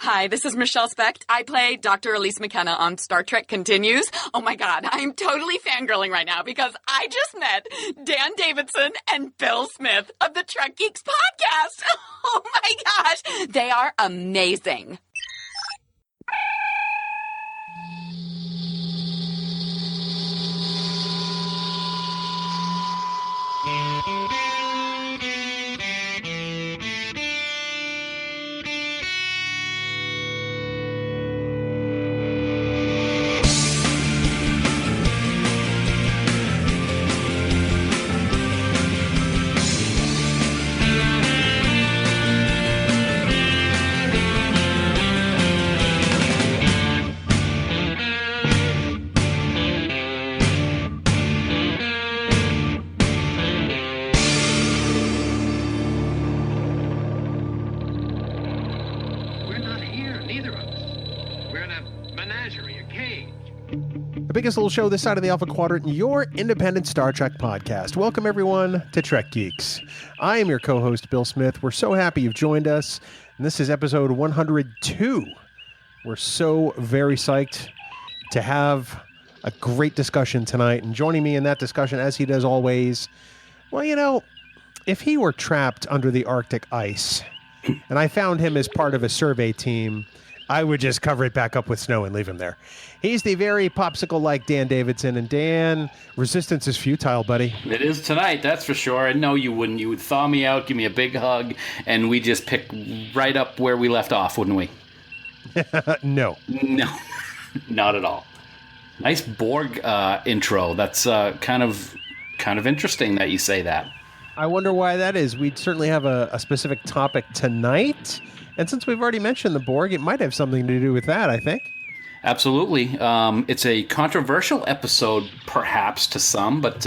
Hi, this is Michelle Specht. I play Dr. Elise McKenna on Star Trek Continues. Oh my God, I'm totally fangirling right now because I just met Dan Davidson and Bill Smith of the Trek Geeks podcast. Oh my gosh, they are amazing. The biggest little show this side of the Alpha Quadrant, your independent Star Trek podcast. Welcome, everyone, to Trek Geeks. I am your co-host, Bill Smith. We're so happy you've joined us, and this is episode 102. We're so very psyched to have a great discussion tonight, and joining me in that discussion, as he does always, well, you know, if he were trapped under the Arctic ice, and I found him as part of a survey team, I would just cover it back up with snow and leave him there. He's the very popsicle-like Dan Davidson. And Dan, resistance is futile, buddy. It is tonight, that's for sure. And no, you wouldn't. You would thaw me out, give me a big hug, and we just pick right up where we left off, wouldn't we? No. No, not at all. Nice Borg intro. That's kind of interesting that you say that. I wonder why that is. We'd certainly have a specific topic tonight. And since we've already mentioned the Borg, it might have something to do with that, I think. Absolutely. It's a controversial episode, perhaps, to some, but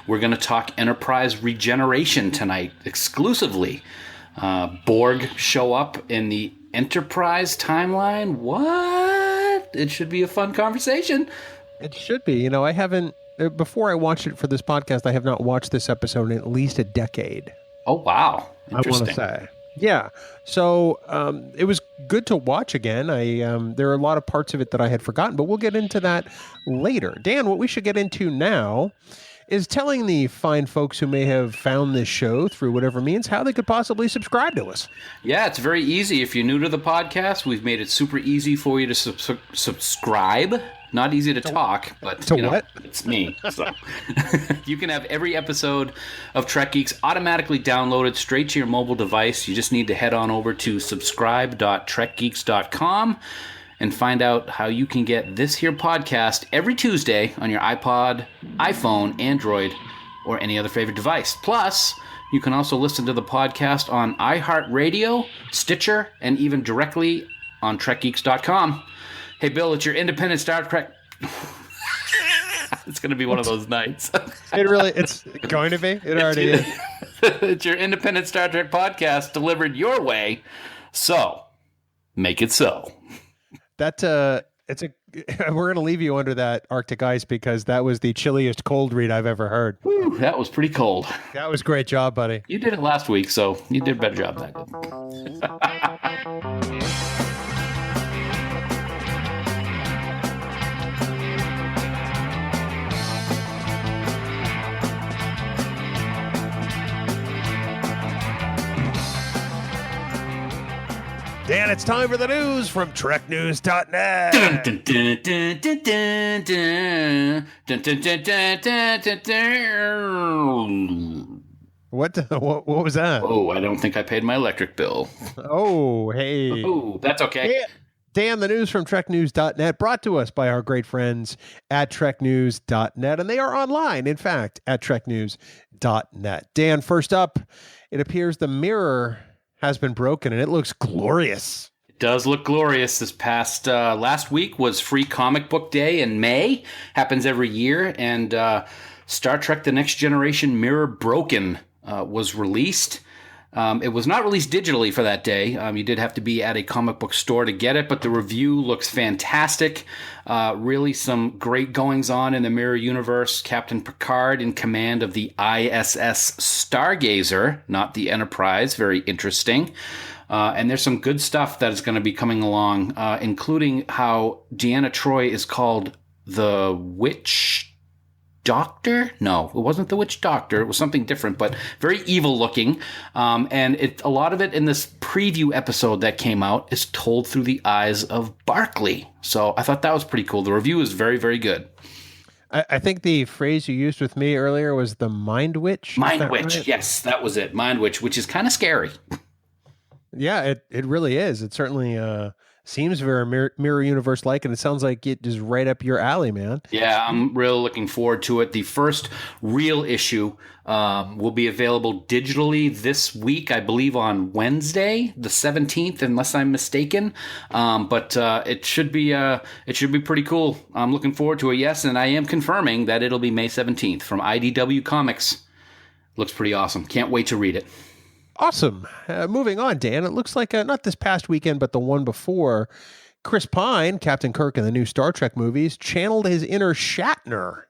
we're going to talk Enterprise Regeneration tonight exclusively. Borg show up in the Enterprise timeline? What? It should be a fun conversation. It should be. You know, I haven't, before I watched it for this podcast, I have not watched this episode in at least a decade. Oh, wow. Interesting. I want to say. Yeah. So it was good to watch again. There are a lot of parts of it that I had forgotten, but we'll get into that later. Dan, what we should get into now is telling the fine folks who may have found this show through whatever means how they could possibly subscribe to us. Yeah, it's very easy. If you're new to the podcast, we've made it super easy for you to subscribe. Not easy to talk, but to you know, what? It's me. So. You can have every episode of Trek Geeks automatically downloaded straight to your mobile device. You just need to head on over to subscribe.trekgeeks.com and find out how you can get this here podcast every Tuesday on your iPod, iPhone, Android, or any other favorite device. Plus, you can also listen to the podcast on iHeartRadio, Stitcher, and even directly on TrekGeeks.com. Hey, Bill, it's your independent Star Trek. It's going to be one of those nights. It's going to be. It already is. It's your independent Star Trek podcast delivered your way. So, make it so. We're going to leave you under that Arctic ice because that was the chilliest cold read I've ever heard. Whew, that was pretty cold. That was a great job, buddy. You did it last week, so you did a better job than I did. Dan, it's time for the news from TrekNews.net. What was that? Oh, I don't think I paid my electric bill. Oh, hey. Oh, that's okay. Dan, the news from TrekNews.net, brought to us by our great friends at TrekNews.net, and they are online, in fact, at TrekNews.net. Dan, first up, it appears the mirror has been broken, and it looks glorious. It does look glorious. This past last week was Free Comic Book Day in May. Happens every year, and Star Trek: The Next Generation Mirror Broken was released. It was not released digitally for that day. You did have to be at a comic book store to get it, but the review looks fantastic. Really some great goings-on in the Mirror universe. Captain Picard in command of the ISS Stargazer, not the Enterprise. Very interesting. And there's some good stuff that is going to be coming along, including how Deanna Troi is called the Witch Doctor? No, it wasn't the Witch Doctor. It was something different, but very evil looking. And a lot of it in this preview episode that came out is told through the eyes of Barclay. So I thought that was pretty cool. The review is very, very good. I think the phrase you used with me earlier was the Mind Witch. Mind Witch. Right? Yes, that was it. Mind Witch, which is kind of scary. Yeah, it really is. It certainly seems very mirror universe like, and it sounds like it is right up your alley, man. Yeah, I'm really looking forward to it. The first real issue will be available digitally this week, I believe on Wednesday, the 17th, unless I'm mistaken. But it should be pretty cool. I'm looking forward to it. Yes, and I am confirming that it'll be May 17th from IDW Comics. Looks pretty awesome. Can't wait to read it. Awesome. Moving on, Dan. It looks like not this past weekend, but the one before, Chris Pine, Captain Kirk in the new Star Trek movies, channeled his inner Shatner.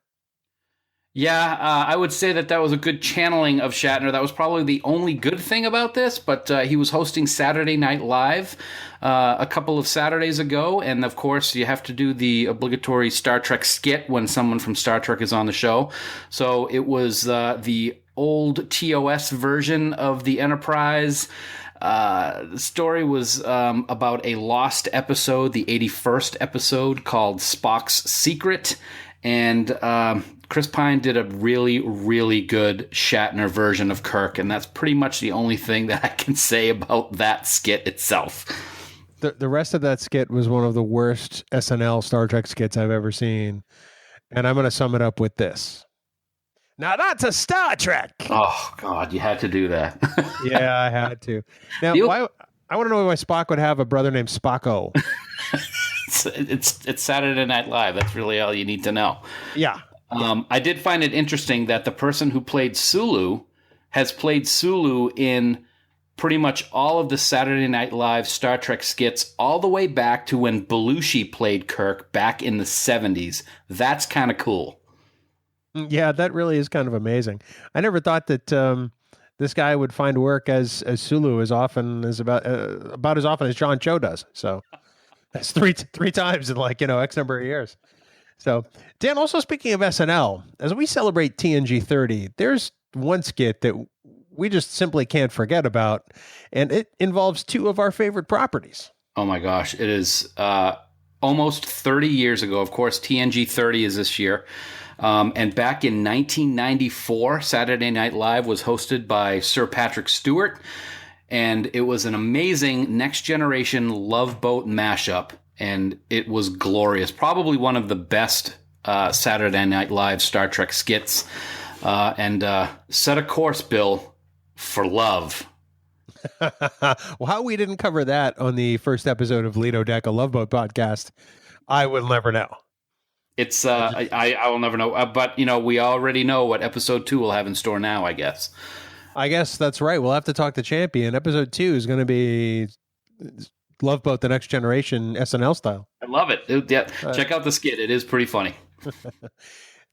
Yeah, I would say that was a good channeling of Shatner. That was probably the only good thing about this, but he was hosting Saturday Night Live a couple of Saturdays ago, and of course you have to do the obligatory Star Trek skit when someone from Star Trek is on the show. So it was the old TOS version of the Enterprise. The story was about a lost episode, the 81st episode, called Spock's Secret, and Chris Pine did a really, really good Shatner version of Kirk, and that's pretty much the only thing that I can say about that skit itself. The rest of that skit was one of the worst SNL Star Trek skits I've ever seen, and I'm going to sum it up with this. Now that's a Star Trek. Oh God, you had to do that. Yeah, I had to. Now, I want to know why Spock would have a brother named Spocko. It's Saturday Night Live. That's really all you need to know. Yeah. I did find it interesting that the person who played Sulu has played Sulu in pretty much all of the Saturday Night Live Star Trek skits, all the way back to when Belushi played Kirk back in the 70s. That's kind of cool. Yeah, that really is kind of amazing. I never thought that this guy would find work as Sulu as often as about as often as John Cho does. So that's three times in X number of years. So Dan, also speaking of SNL, as we celebrate TNG 30, there's one skit that we just simply can't forget about, and it involves two of our favorite properties. Oh my gosh, it is almost 30 years ago. Of course, TNG 30 is this year. And back in 1994, Saturday Night Live was hosted by Sir Patrick Stewart, and it was an amazing Next Generation Love Boat mashup, and it was glorious. Probably one of the best Saturday Night Live Star Trek skits, and set a course, Bill, for love. Well, how we didn't cover that on the first episode of Lido Deck, a Love Boat podcast, I will never know. It's I will never know, but we already know what episode 2 will have in store now. I guess that's right. We'll have to talk to Champion. Episode 2 is going to be Love Boat: The Next Generation SNL style. I love it. Yeah, check out the skit. It is pretty funny.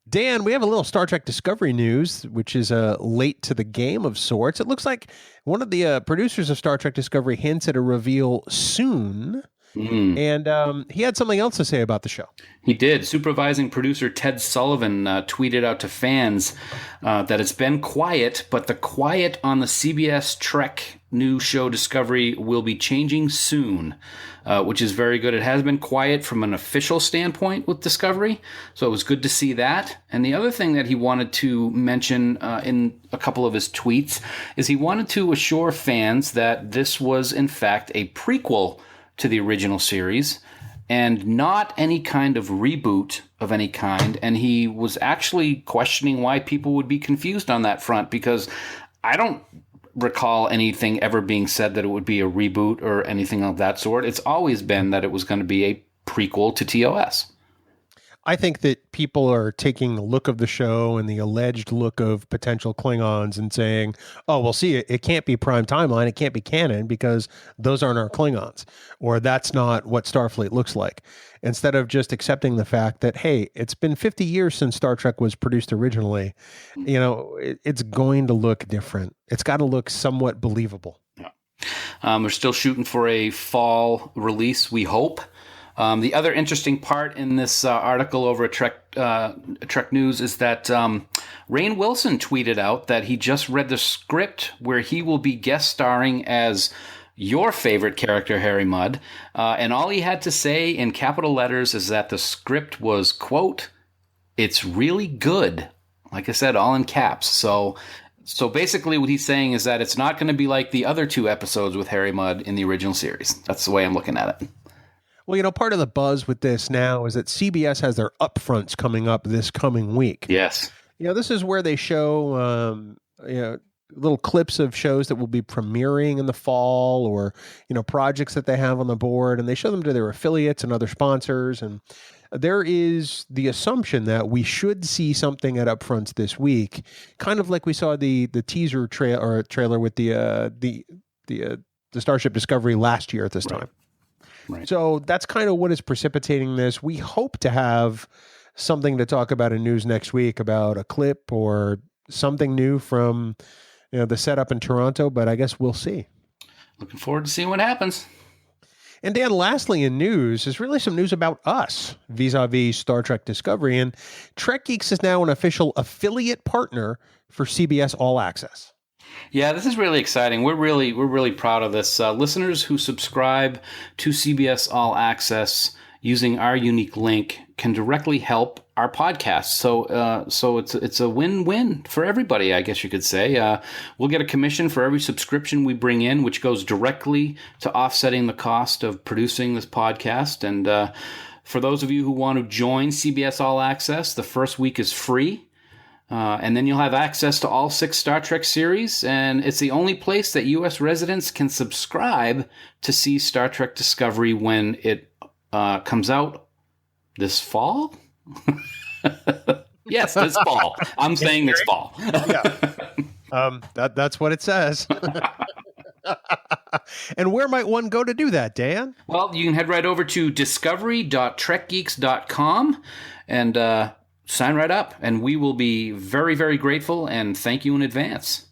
Dan, we have a little Star Trek Discovery news, which is late to the game of sorts. It looks like one of the producers of Star Trek Discovery hints at a reveal soon. And he had something else to say about the show. He did. Supervising producer Ted Sullivan tweeted out to fans that it's been quiet, but the quiet on the CBS Trek new show Discovery will be changing soon, which is very good. It has been quiet from an official standpoint with Discovery, so it was good to see that. And the other thing that he wanted to mention in a couple of his tweets is he wanted to assure fans that this was, in fact, a prequel to the original series and not any kind of reboot of any kind. And he was actually questioning why people would be confused on that front, because I don't recall anything ever being said that it would be a reboot or anything of that sort. It's always been that it was going to be a prequel to TOS. I think that people are taking the look of the show and the alleged look of potential Klingons and saying, oh, well, see, it can't be prime timeline. It can't be canon because those aren't our Klingons, or that's not what Starfleet looks like. Instead of just accepting the fact that, hey, it's been 50 years since Star Trek was produced originally. It's going to look different. It's got to look somewhat believable. Yeah. We're still shooting for a fall release, we hope. The other interesting part in this article over at Trek News is that Rainn Wilson tweeted out that he just read the script where he will be guest starring as your favorite character, Harry Mudd. And all he had to say in capital letters is that the script was, quote, "It's really good." Like I said, all in caps. So basically what he's saying is that it's not going to be like the other 2 episodes with Harry Mudd in the original series. That's the way I'm looking at it. Well, part of the buzz with this now is that CBS has their upfronts coming up this coming week. Yes. This is where they show, little clips of shows that will be premiering in the fall, or, projects that they have on the board, and they show them to their affiliates and other sponsors. And there is the assumption that we should see something at upfronts this week, kind of like we saw the teaser trailer with the Starship Discovery last year at this time. Right. So that's kind of what is precipitating this. We hope to have something to talk about in news next week about a clip or something new from the setup in Toronto, but I guess we'll see. Looking forward to seeing what happens. And Dan, lastly in news is really some news about us vis-a-vis Star Trek Discovery. And Trek Geeks is now an official affiliate partner for CBS All Access. Yeah, this is really exciting. We're really proud of this. Listeners who subscribe to CBS All Access using our unique link can directly help our podcast. So it's a win-win for everybody, I guess you could say. We'll get a commission for every subscription we bring in, which goes directly to offsetting the cost of producing this podcast. And for those of you who want to join CBS All Access, the first week is free. And then you'll have access to all 6 Star Trek series, and it's the only place that U.S. residents can subscribe to see Star Trek Discovery when it comes out this fall? Yes, this fall. I'm saying this fall. Yeah. That's what it says. And where might one go to do that, Dan? Well, you can head right over to discovery.trekgeeks.com and sign right up, and we will be very, very grateful, and thank you in advance.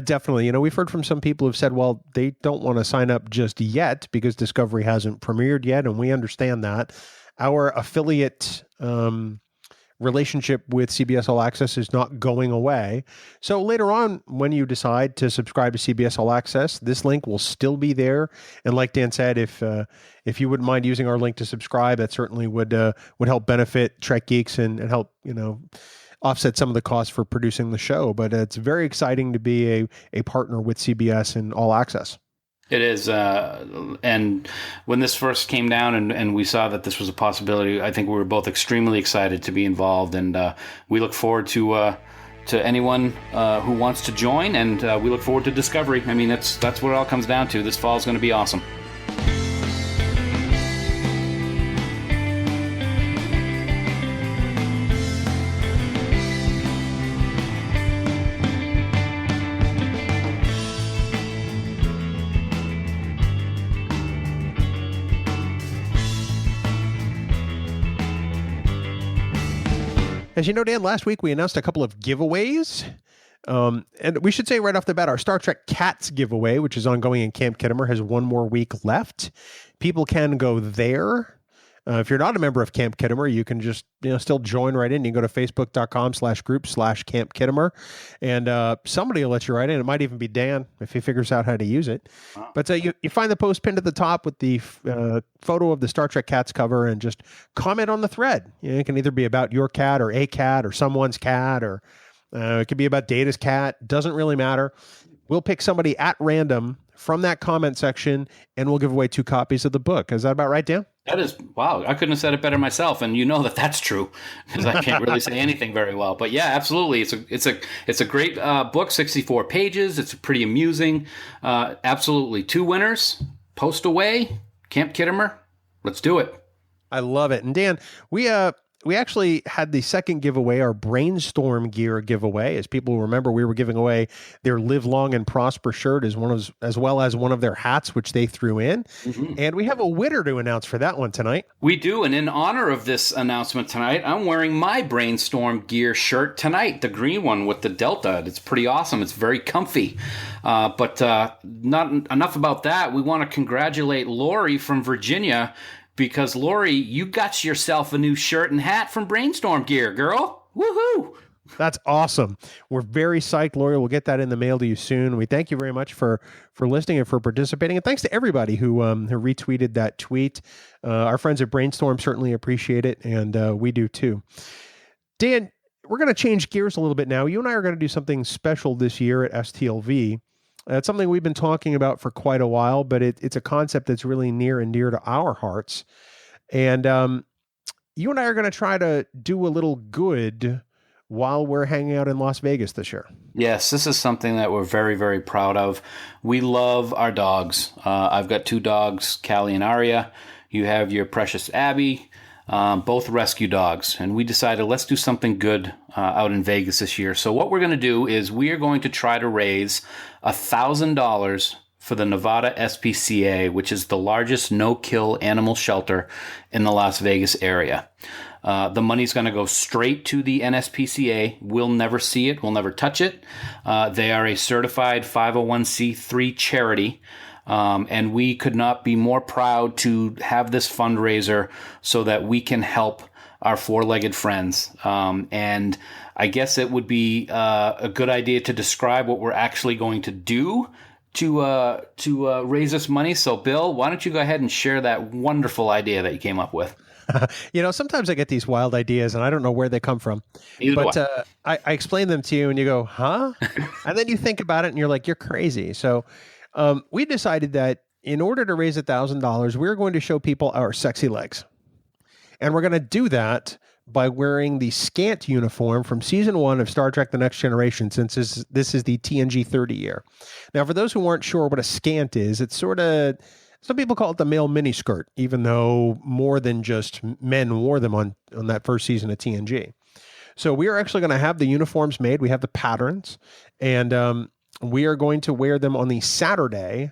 Definitely. We've heard from some people who've said, well, they don't want to sign up just yet because Discovery hasn't premiered yet, and we understand that. Our affiliate relationship with CBS All Access is not going away. So later on, when you decide to subscribe to CBS All Access, this link will still be there. And like Dan said, if you wouldn't mind using our link to subscribe, that certainly would help benefit Trek Geeks and help offset some of the costs for producing the show. But it's very exciting to be a partner with CBS and All Access. It is, and when this first came down and we saw that this was a possibility, I think we were both extremely excited to be involved, and we look forward to anyone who wants to join, and we look forward to Discovery. I mean, that's what it all comes down to. This fall is going to be awesome. As you know, Dan, last week we announced a couple of giveaways. And we should say right off the bat, our Star Trek Cats giveaway, which is ongoing in Camp Kittimer, has one more week left. People can go there. If you're not a member of Camp Kittimer, you can just still join right in. You can go to facebook.com/group/Camp Kittimer, and somebody will let you right in. It might even be Dan if he figures out how to use it. Wow. But you find the post pinned at the top with the photo of the Star Trek Cats cover, and just comment on the thread. It can either be about your cat or a cat or someone's cat, or it could be about Data's cat. Doesn't really matter. We'll pick somebody at random from that comment section, and we'll give away 2 copies of the book. Is that about right, Dan? That is, wow. I couldn't have said it better myself, and that's true because I can't really say anything very well. But yeah, absolutely, it's a great book, 64 pages. It's pretty amusing. Absolutely, 2 winners. Post away, Camp Kittimer. Let's do it. I love it. And Dan, we we actually had the second giveaway, our Brainstorm gear giveaway. As people remember, we were giving away their Live Long and Prosper shirt as well as one of their hats, which they threw in. Mm-hmm. And we have a winner to announce for that one tonight. We do, and in honor of this announcement tonight, I'm wearing my Brainstorm gear shirt tonight, the green one with the Delta. It's pretty awesome. It's very comfy. But not enough about that. We want to congratulate Lori from Virginia, because, Lori, you got yourself a new shirt and hat from Brainstorm Gear, girl. Woohoo! That's awesome. We're very psyched, Lori. We'll get that in the mail to you soon. We thank you very much for listening and for participating. And thanks to everybody who retweeted that tweet. Our friends at Brainstorm certainly appreciate it, and we do too. Dan, we're going to change gears a little bit now. You and I are going to do something special this year at STLV. It's something we've been talking about for quite a while, but it's a concept that's really near and dear to our hearts. And you and I are going to try to do a little good while we're hanging out in Las Vegas this year. Yes, this is something that we're very, very proud of. We love our dogs. I've got 2 dogs, Callie and Aria. You have your precious Abby, both rescue dogs. And we decided let's do something good out in Vegas this year. So what we're going to do is we are going to try to raise $1,000 for the Nevada SPCA, which is the largest no-kill animal shelter in the Las Vegas area. The money's going to go straight to the NSPCA. We'll never see it. We'll never touch it. They are a certified 501c3 charity. And we could not be more proud to have this fundraiser so that we can help our 4-legged friends. And I guess it would be a good idea to describe what we're actually going to do to raise this money. So, Bill, why don't you go ahead and share that wonderful idea that you came up with? Sometimes I get these wild ideas and I don't know where they come from. But I explain them to you and you go, huh? And then you think about it and you're like, you're crazy. So we decided that in order to raise $1,000, we're going to show people our sexy legs. And we're going to do that by wearing the scant uniform from season 1 of Star Trek The Next Generation, since this is the TNG 30 year. Now, for those who aren't sure what a scant is, it's sort of, some people call it the male miniskirt, even though more than just men wore them on that first season of TNG. So we are actually going to have the uniforms made. We have the patterns, and we are going to wear them on the Saturday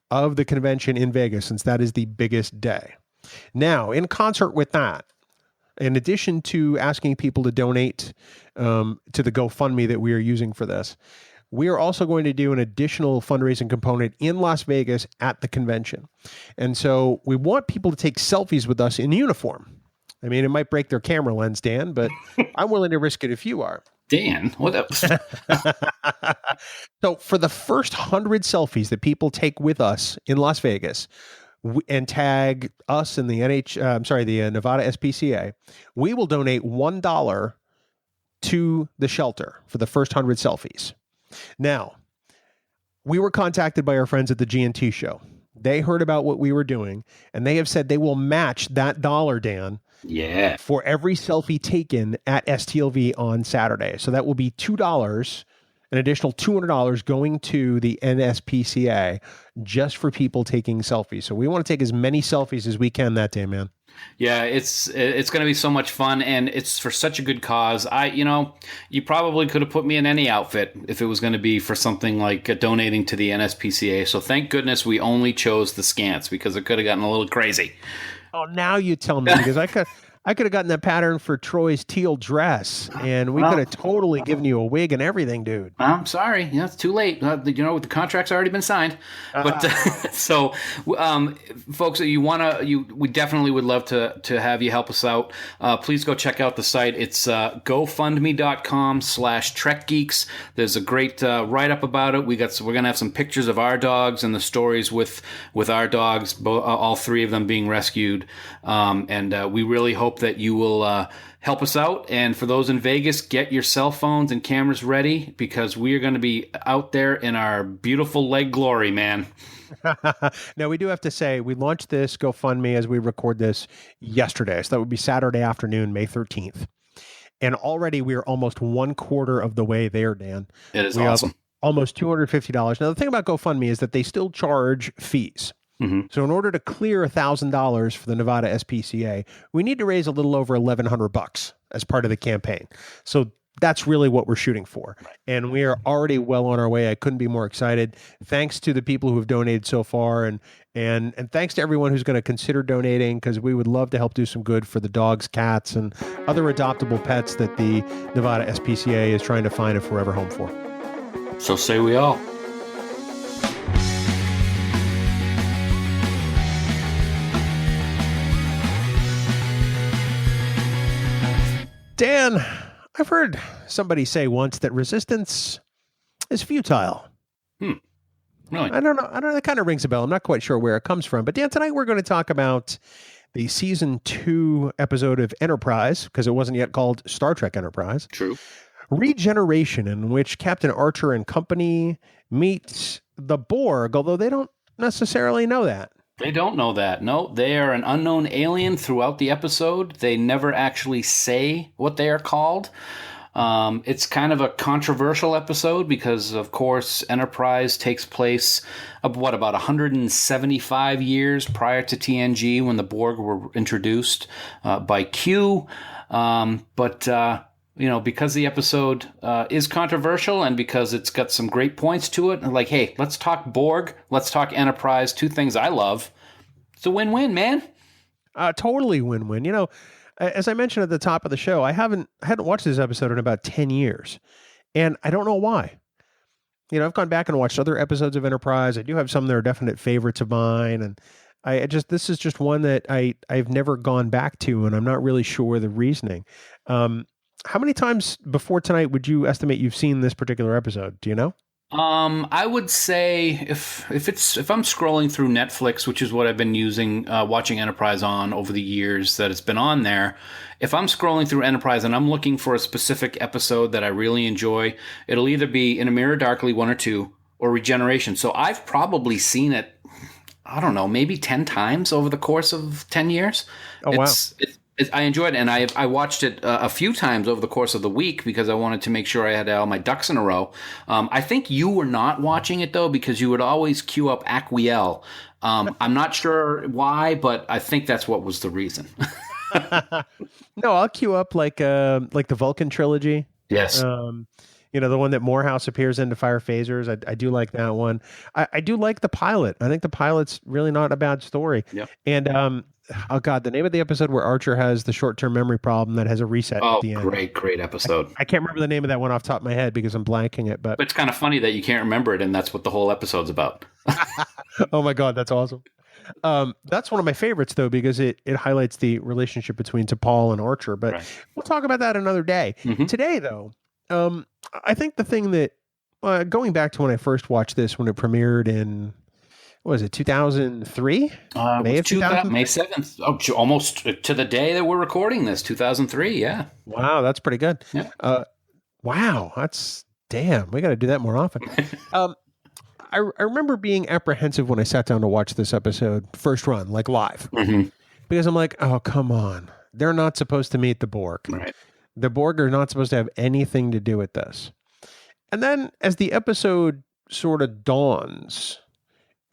of the convention in Vegas, since that is the biggest day. Now, in concert with that, in addition to asking people to donate to the GoFundMe that we are using for this, we are also going to do an additional fundraising component in Las Vegas at the convention. And so we want people to take selfies with us in uniform. I mean, it might break their camera lens, Dan, but I'm willing to risk it if you are. Dan, what else? So for the first 100 selfies that people take with us in Las Vegas and tag us in the Nevada SPCA, we will donate $1 to the shelter for the first 100 selfies. Now, we were contacted by our friends at the GNT show. They heard about what we were doing, and they have said they will match that dollar, Dan, for every selfie taken at STLV on Saturday. So that will be $2, an additional $200 going to the NSPCA just for people taking selfies. So we want to take as many selfies as we can that day, man. Yeah, it's going to be so much fun, and it's for such a good cause. You probably could have put me in any outfit if it was going to be for something like donating to the NSPCA. So thank goodness we only chose the scants, because it could have gotten a little crazy. Oh, now you tell me, because I could have gotten that pattern for Troy's teal dress, and we could have totally given you a wig and everything, dude. I'm sorry. It's too late. The contract's already been signed. But so, folks, we definitely would love to have you help us out. Please go check out the site. It's GoFundMe.com/Trek Geeks. There's a great write-up about it. We're going to have some pictures of our dogs and the stories with our dogs, all 3 of them being rescued. And we really hope that you will help us out. And for those in Vegas, get your cell phones and cameras ready, because we are going to be out there in our beautiful leg glory, man. Now, we do have to say, we launched this GoFundMe as we record this yesterday. So that would be Saturday afternoon, May 13th. And already we are almost 1/4 of the way there, Dan. It is awesome. Almost $250. Now, the thing about GoFundMe is that they still charge fees. So in order to clear $1,000 for the Nevada SPCA, we need to raise a little over $1,100 as part of the campaign. So that's really what we're shooting for. And we are already well on our way. I couldn't be more excited. Thanks to the people who have donated so far, and thanks to everyone who's going to consider donating, because we would love to help do some good for the dogs, cats, and other adoptable pets that the Nevada SPCA is trying to find a forever home for. So say we all. Dan, I've heard somebody say once that resistance is futile. Really? I don't know. That kind of rings a bell. I'm not quite sure where it comes from. But Dan, tonight we're going to talk about the season 2 episode of Enterprise, because it wasn't yet called Star Trek Enterprise. True. Regeneration, in which Captain Archer and company meet the Borg, although they don't necessarily know that. They don't know that. No, they are an unknown alien throughout the episode. They never actually say what they are called. It's kind of a controversial episode because, of course, Enterprise takes place about 175 years prior to TNG, when the Borg were introduced by Q. Because the episode is controversial and because it's got some great points to it, like, hey, let's talk Borg, let's talk Enterprise, two things I love. It's a win-win, man. Totally win-win. You know, as I mentioned at the top of the show, I hadn't watched this episode in about 10 years, and I don't know why. You know, I've gone back and watched other episodes of Enterprise. I do have some that are definite favorites of mine, and this is just one that I've never gone back to, and I'm not really sure the reasoning. How many times before tonight would you estimate you've seen this particular episode? Do you know? I would say if I'm scrolling through Netflix, which is what I've been using, watching Enterprise on over the years that it's been on there. If I'm scrolling through Enterprise and I'm looking for a specific episode that I really enjoy, it'll either be In a Mirror Darkly 1 or 2 or Regeneration. So I've probably seen it, I don't know, maybe 10 times over the course of 10 years. Oh, wow. I enjoyed it, and I watched it a few times over the course of the week because I wanted to make sure I had all my ducks in a row. I think you were not watching it, though, because you would always queue up Aquiel. I'm not sure why, but I think that's what was the reason. No, I'll queue up like the Vulcan trilogy. Yes. You know, the one that Morehouse appears in to fire phasers. I do like that one. I do like the pilot. I think the pilot's really not a bad story. Yep. And oh God, the name of the episode where Archer has the short-term memory problem that has a reset at the end. Great episode. I can't remember the name of that one off the top of my head because I'm blanking it. But it's kind of funny that you can't remember it, and that's what the whole episode's about. Oh my God, that's awesome. That's one of my favorites, though, because it highlights the relationship between T'Pol and Archer. But We'll talk about that another day. Mm-hmm. Today, though, I think the thing that, going back to when I first watched this, when it premiered in, what was it, 2003? May of 2003? May 7th. Oh, almost to the day that we're recording this, 2003, yeah. Wow, that's pretty good. Yeah. Wow, damn, we got to do that more often. I remember being apprehensive when I sat down to watch this episode, first run, like live. Mm-hmm. Because I'm like, oh, come on. They're not supposed to meet the Borg. Right. The Borg are not supposed to have anything to do with this. And then as the episode sort of dawns,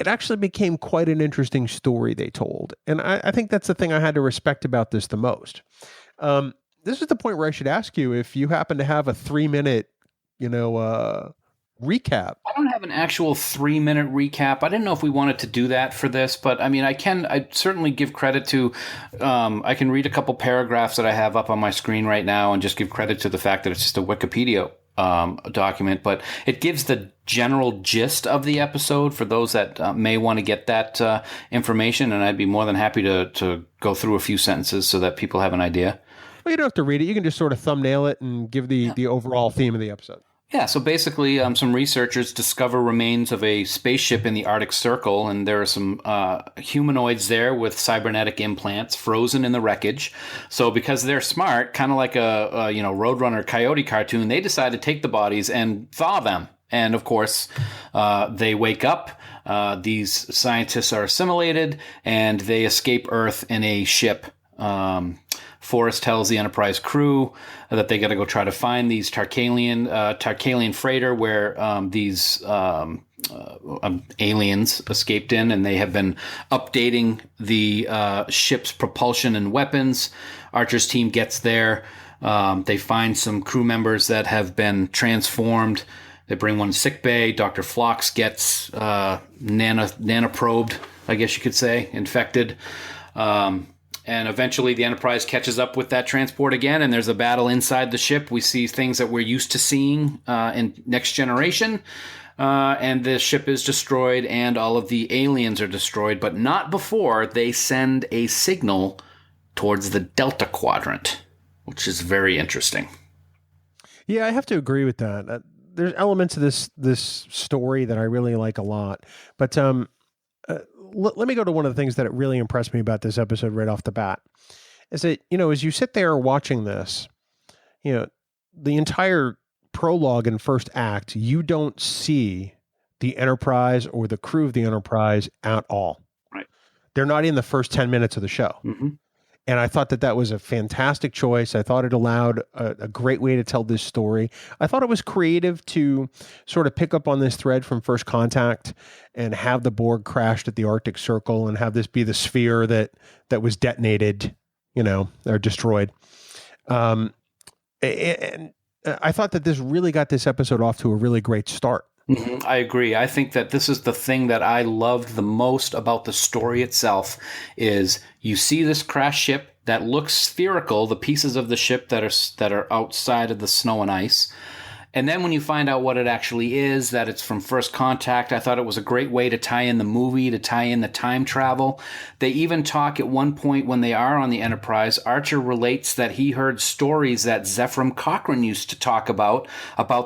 it actually became quite an interesting story they told. And I think that's the thing I had to respect about this the most. This is the point where I should ask you if you happen to have a 3-minute, recap. I don't have an actual 3-minute recap. I didn't know if we wanted to do that for this, but I mean, I certainly give credit to, I can read a couple paragraphs that I have up on my screen right now and just give credit to the fact that it's just a Wikipedia document, but it gives the general gist of the episode for those that may want to get that information, and I'd be more than happy to go through a few sentences so that people have an idea. Well, you don't have to read it. You can just sort of thumbnail it and give the overall theme of the episode. Yeah, so basically some researchers discover remains of a spaceship in the Arctic Circle, and there are some humanoids there with cybernetic implants frozen in the wreckage. So because they're smart, kind of like a Roadrunner Coyote cartoon, they decide to take the bodies and thaw them. And of course, they wake up, these scientists are assimilated, and they escape Earth in a ship. Forrest tells the Enterprise crew that they got to go try to find these Tarkalian freighter where these aliens escaped in, and they have been updating the ship's propulsion and weapons. Archer's team gets there. They find some crew members that have been transformed. They bring one to sickbay. Dr. Phlox gets nanoprobed, I guess you could say, infected. And eventually the Enterprise catches up with that transport again, and there's a battle inside the ship. We see things that we're used to seeing in Next Generation. And the ship is destroyed, and all of the aliens are destroyed, but not before they send a signal towards the Delta Quadrant, which is very interesting. Yeah, I have to agree with that. There's elements of this story that I really like a lot. But let me go to one of the things that really impressed me about this episode right off the bat. Is that, as you sit there watching this, the entire prologue and first act, you don't see the Enterprise or the crew of the Enterprise at all. Right. They're not in the first 10 minutes of the show. Mm-hmm. And I thought that was a fantastic choice. I thought it allowed a great way to tell this story. I thought it was creative to sort of pick up on this thread from First Contact and have the Borg crashed at the Arctic Circle and have this be the sphere that was detonated, or destroyed. And I thought that this really got this episode off to a really great start. Mm-hmm. I agree. I think that this is the thing that I loved the most about the story itself is you see this crash ship that looks spherical, the pieces of the ship that are outside of the snow and ice. And then when you find out what it actually is, that it's from First Contact, I thought it was a great way to tie in the movie, to tie in the time travel. They even talk at one point when they are on the Enterprise, Archer relates that he heard stories that Zephram Cochrane used to talk about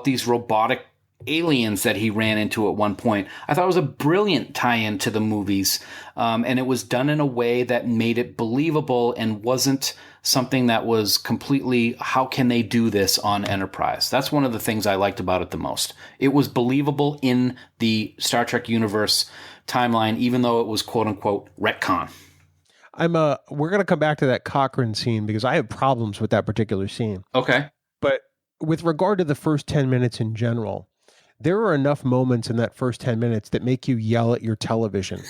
these robotic aliens that he ran into at one point. I thought it was a brilliant tie-in to the movies, and it was done in a way that made it believable and wasn't something that was completely, how can they do this on Enterprise? That's one of the things I liked about it the most. It was believable in the Star Trek universe timeline, even though it was quote-unquote retcon. We're going to come back to that Cochrane scene because I have problems with that particular scene. Okay. But with regard to the first 10 minutes in general, there are enough moments in that first 10 minutes that make you yell at your television.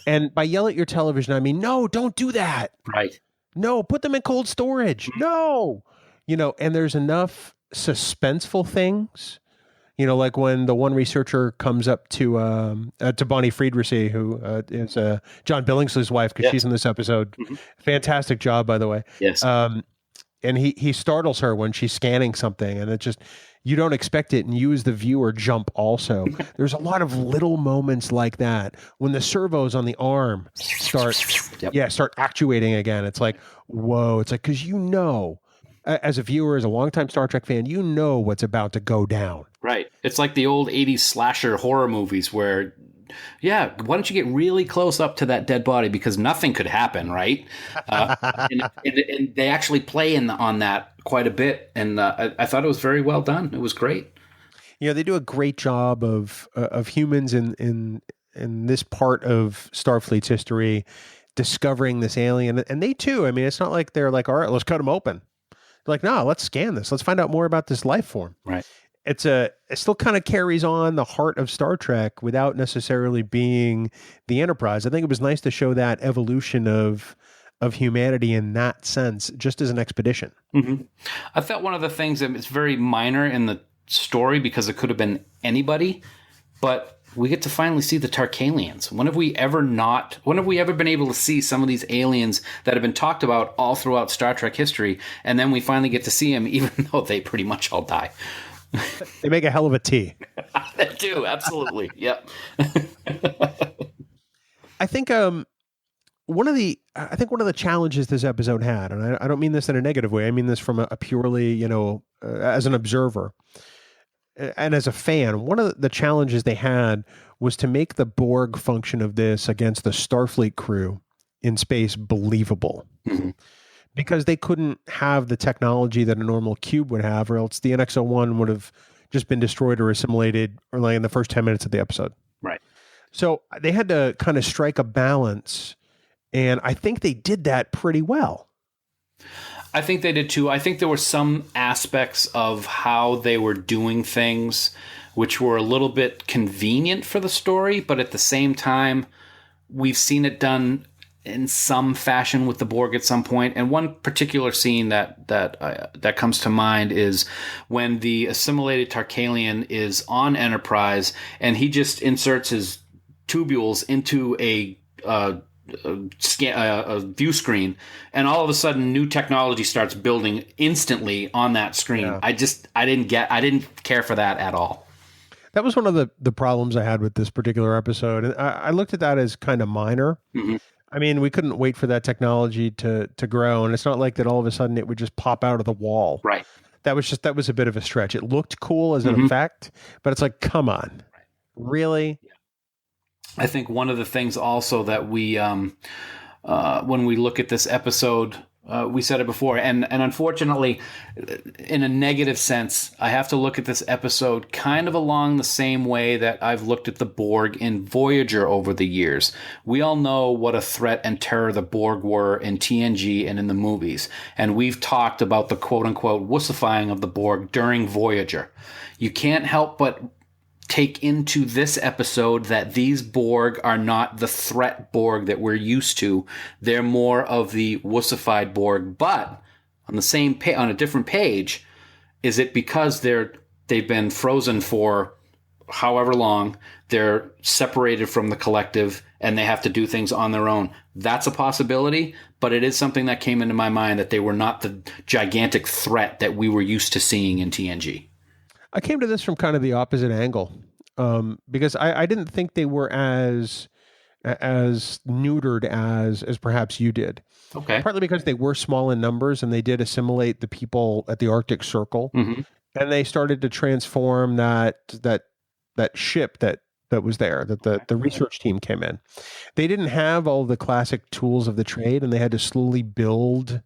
And by yell at your television, I mean, no, don't do that. Right. No, put them in cold storage. No. And there's enough suspenseful things, like when the one researcher comes up to Bonnie Friedrich, who is John Billingsley's wife, because she's in this episode. Mm-hmm. Fantastic job, by the way. Yes. And he startles her when she's scanning something, and it just, you don't expect it, and you as the viewer jump also. There's a lot of little moments like that. When the servos on the arm start actuating again, it's like, whoa. It's like, because as a viewer, as a longtime Star Trek fan, you know what's about to go down. Right. It's like the old 80s slasher horror movies where, why don't you get really close up to that dead body because nothing could happen, right? And they actually play on that quite a bit, and I thought it was very well done. It was great. They do a great job of humans in this part of Starfleet's history discovering this alien, and they too. I mean, it's not like they're like, all right, let's cut them open. They're like, no, let's scan this. Let's find out more about this life form. Right. It still kind of carries on the heart of Star Trek without necessarily being the Enterprise. I think it was nice to show that evolution of humanity in that sense, just as an expedition. Mm-hmm. I thought one of the things that is very minor in the story because it could have been anybody, but we get to finally see the Tarkalians. When have we ever been able to see some of these aliens that have been talked about all throughout Star Trek history, and then we finally get to see them, even though they pretty much all die. They make a hell of a tea. They do, absolutely. Yep. I think one of the challenges this episode had, and I don't mean this in a negative way, I mean this from a purely, as an observer and as a fan, one of the challenges they had was to make the Borg function of this against the Starfleet crew in space believable. Mm-hmm. Because they couldn't have the technology that a normal cube would have, or else the NX-01 would have just been destroyed or assimilated like in the first 10 minutes of the episode. Right. So they had to kind of strike a balance, and I think they did that pretty well. I think they did too. I think there were some aspects of how they were doing things which were a little bit convenient for the story, but at the same time, we've seen it done in some fashion with the Borg at some point. And one particular scene that comes to mind is when the assimilated Tarkalian is on Enterprise, and he just inserts his tubules into a view screen, and all of a sudden new technology starts building instantly on that screen. Yeah. I didn't care for that at all. That was one of the problems I had with this particular episode. And I looked at that as kind of minor. Mm-hmm. I mean, we couldn't wait for that technology to grow. And it's not like that all of a sudden it would just pop out of the wall. Right. That was a bit of a stretch. It looked cool as an Mm-hmm. effect, but it's like, come on. Really? I think one of the things also that we, when we look at this episode, we said it before, and unfortunately, in a negative sense, I have to look at this episode kind of along the same way that I've looked at the Borg in Voyager over the years. We all know what a threat and terror the Borg were in TNG and in the movies, and we've talked about the quote-unquote wussifying of the Borg during Voyager. You can't help but take into this episode that these Borg are not the threat Borg that we're used to. They're more of the wussified Borg. But on the same on a different page, is it because they've been frozen for however long, they're separated from the collective, and they have to do things on their own? That's a possibility, but it is something that came into my mind, that they were not the gigantic threat that we were used to seeing in TNG. I came to this from kind of the opposite angle, because I didn't think they were as neutered as perhaps you did. Okay. Partly because they were small in numbers and they did assimilate the people at the Arctic Circle, Mm-hmm. and they started to transform that ship that was there, that the research team came in. They didn't have all the classic tools of the trade, and they had to slowly build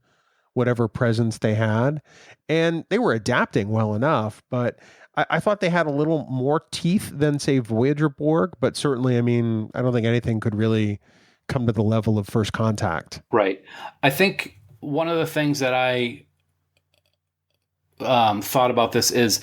whatever presence they had, and they were adapting well enough, but I thought they had a little more teeth than, say, Voyager Borg, but certainly, I mean, I don't think anything could really come to the level of First Contact. Right. I think one of the things that I thought about this is,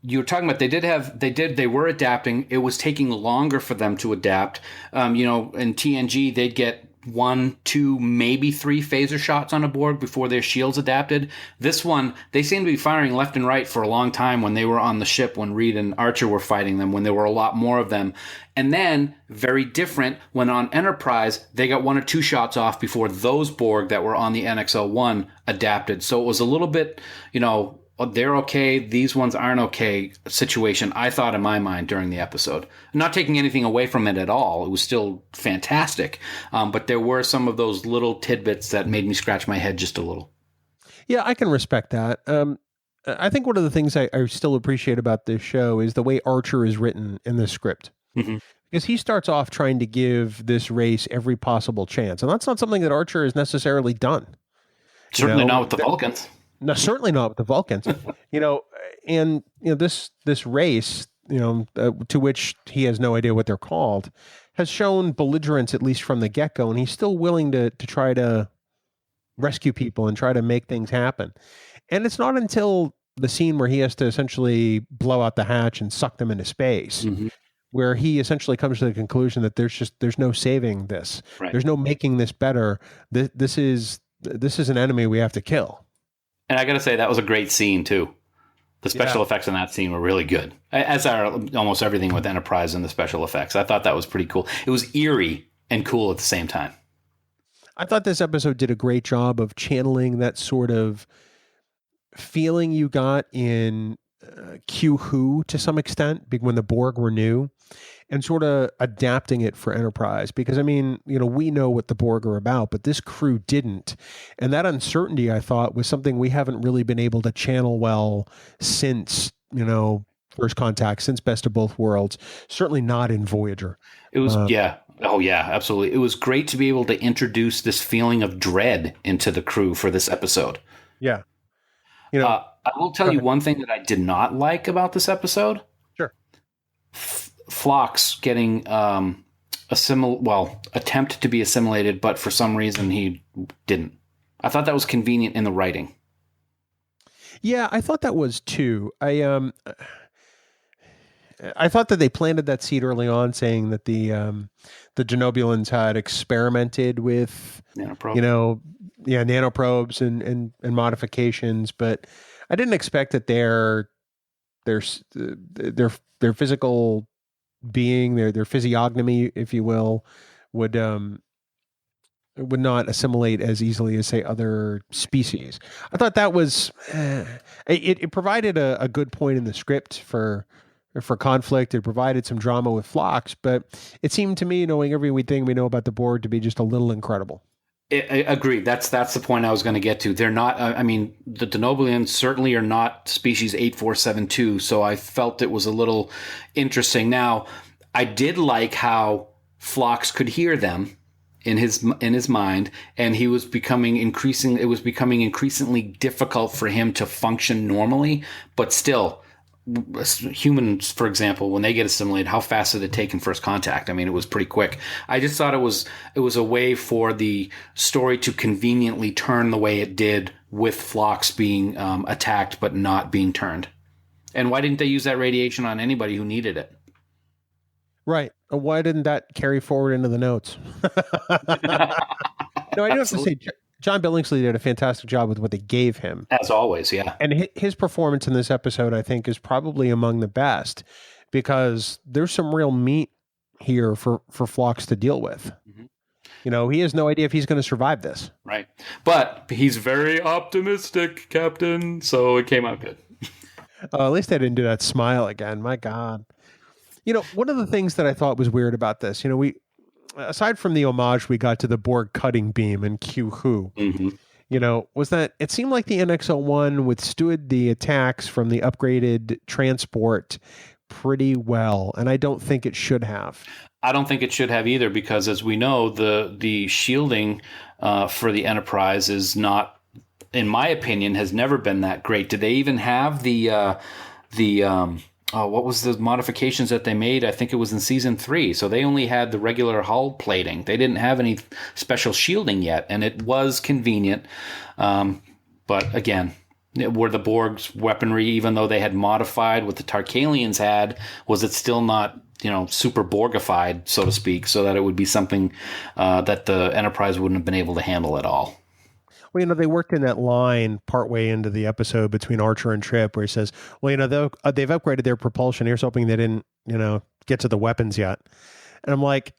you were talking about they were adapting. It was taking longer for them to adapt. In TNG, they'd get 1, 2, maybe 3 phaser shots on a Borg before their shields adapted. This one, they seemed to be firing left and right for a long time when they were on the ship, when Reed and Archer were fighting them, when there were a lot more of them. And then, very different, when on Enterprise, they got 1 or 2 shots off before those Borg that were on the NX-01 adapted. So it was a little bit, they're okay, these ones aren't okay situation, I thought, in my mind during the episode. Not taking anything away from it at all. It was still fantastic. But there were some of those little tidbits that made me scratch my head just a little. Yeah, I can respect that. I think one of the things I still appreciate about this show is the way Archer is written in the script. Mm-hmm. Because he starts off trying to give this race every possible chance. And that's not something that Archer has necessarly done. Certainly not with the Vulcans. No, certainly not with the Vulcans. This race, to which he has no idea what they're called, has shown belligerence, at least from the get-go, and he's still willing to try to rescue people and try to make things happen. And it's not until the scene where he has to essentially blow out the hatch and suck them into space, mm-hmm. where he essentially comes to the conclusion that there's no saving this. Right. There's no making this better. This is an enemy we have to kill. And I got to say, that was a great scene, too. The special effects in that scene were really good, as are almost everything with Enterprise and the special effects. I thought that was pretty cool. It was eerie and cool at the same time. I thought this episode did a great job of channeling that sort of feeling you got in Q Who to some extent, when the Borg were new, and sort of adapting it for Enterprise. Because, I mean, we know what the Borg are about, but this crew didn't. And that uncertainty, I thought, was something we haven't really been able to channel well since, First Contact, since Best of Both Worlds. Certainly not in Voyager. It was, yeah. Oh, yeah, absolutely. It was great to be able to introduce this feeling of dread into the crew for this episode. Yeah. I will tell you one thing that I did not like about this episode. Sure. Phlox getting attempt to be assimilated, but for some reason he didn't. I thought that was convenient in the writing. Yeah, I thought that was too. I thought that they planted that seed early on, saying that the Genobulans had experimented with nanoprobes and modifications, but I didn't expect that their physical being, their physiognomy, if you will, would not assimilate as easily as, say, other species. I thought that was it provided a good point in the script for conflict. It provided some drama with Phlox, but it seemed to me, knowing everything we know about the Borg, to be just a little incredible. I agree. That's the point I was going to get to. They're not. I mean, the Denobulans certainly are not species 8472. So I felt it was a little interesting. Now, I did like how Phlox could hear them in his mind, and he was becoming increasingly difficult for him to function normally. But still, humans, for example, when they get assimilated, how fast did it take in first contact? I mean, it was pretty quick. I just thought it was a way for the story to conveniently turn the way it did with Phlox being attacked but not being turned. And why didn't they use that radiation on anybody who needed it? Right. Why didn't that carry forward into the notes? No, I do have to say, John Billingsley did a fantastic job with what they gave him. As always, yeah. And his performance in this episode, I think, is probably among the best, because there's some real meat here for Phlox to deal with. Mm-hmm. He has no idea if he's going to survive this. Right. But he's very optimistic, Captain, so it came out good. At least I didn't do that smile again. My God. One of the things that I thought was weird about this, we, aside from the homage we got to the Borg cutting beam and Q-Who, mm-hmm. Was that it seemed like the NX-01 withstood the attacks from the upgraded transport pretty well, and I don't think it should have. I don't think it should have either, because as we know, the shielding for the Enterprise is not, in my opinion, has never been that great. Did they even have what was the modifications that they made? I think it was in season 3. So they only had the regular hull plating. They didn't have any special shielding yet, and it was convenient. But again, were the Borg's weaponry, even though they had modified what the Tarkalians had, was it still not, super Borgified, so to speak, so that it would be something that the Enterprise wouldn't have been able to handle at all? Well, they worked in that line partway into the episode between Archer and Trip where he says, well, they've upgraded their propulsion. Here's hoping they didn't, get to the weapons yet. And I'm like,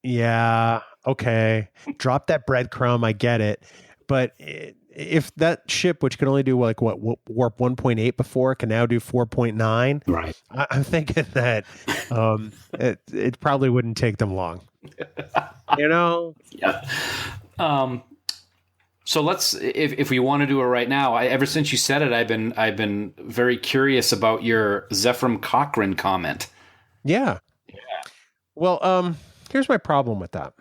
yeah, okay. Drop that breadcrumb. I get it. But if that ship, which could only do warp 1.8 before, can now do 4.9, right? I'm thinking that it probably wouldn't take them long. Yeah. So let's, if we want to do it right now, ever since you said it, I've been very curious about your Zephram Cochrane comment. Yeah. Well, here's my problem with that.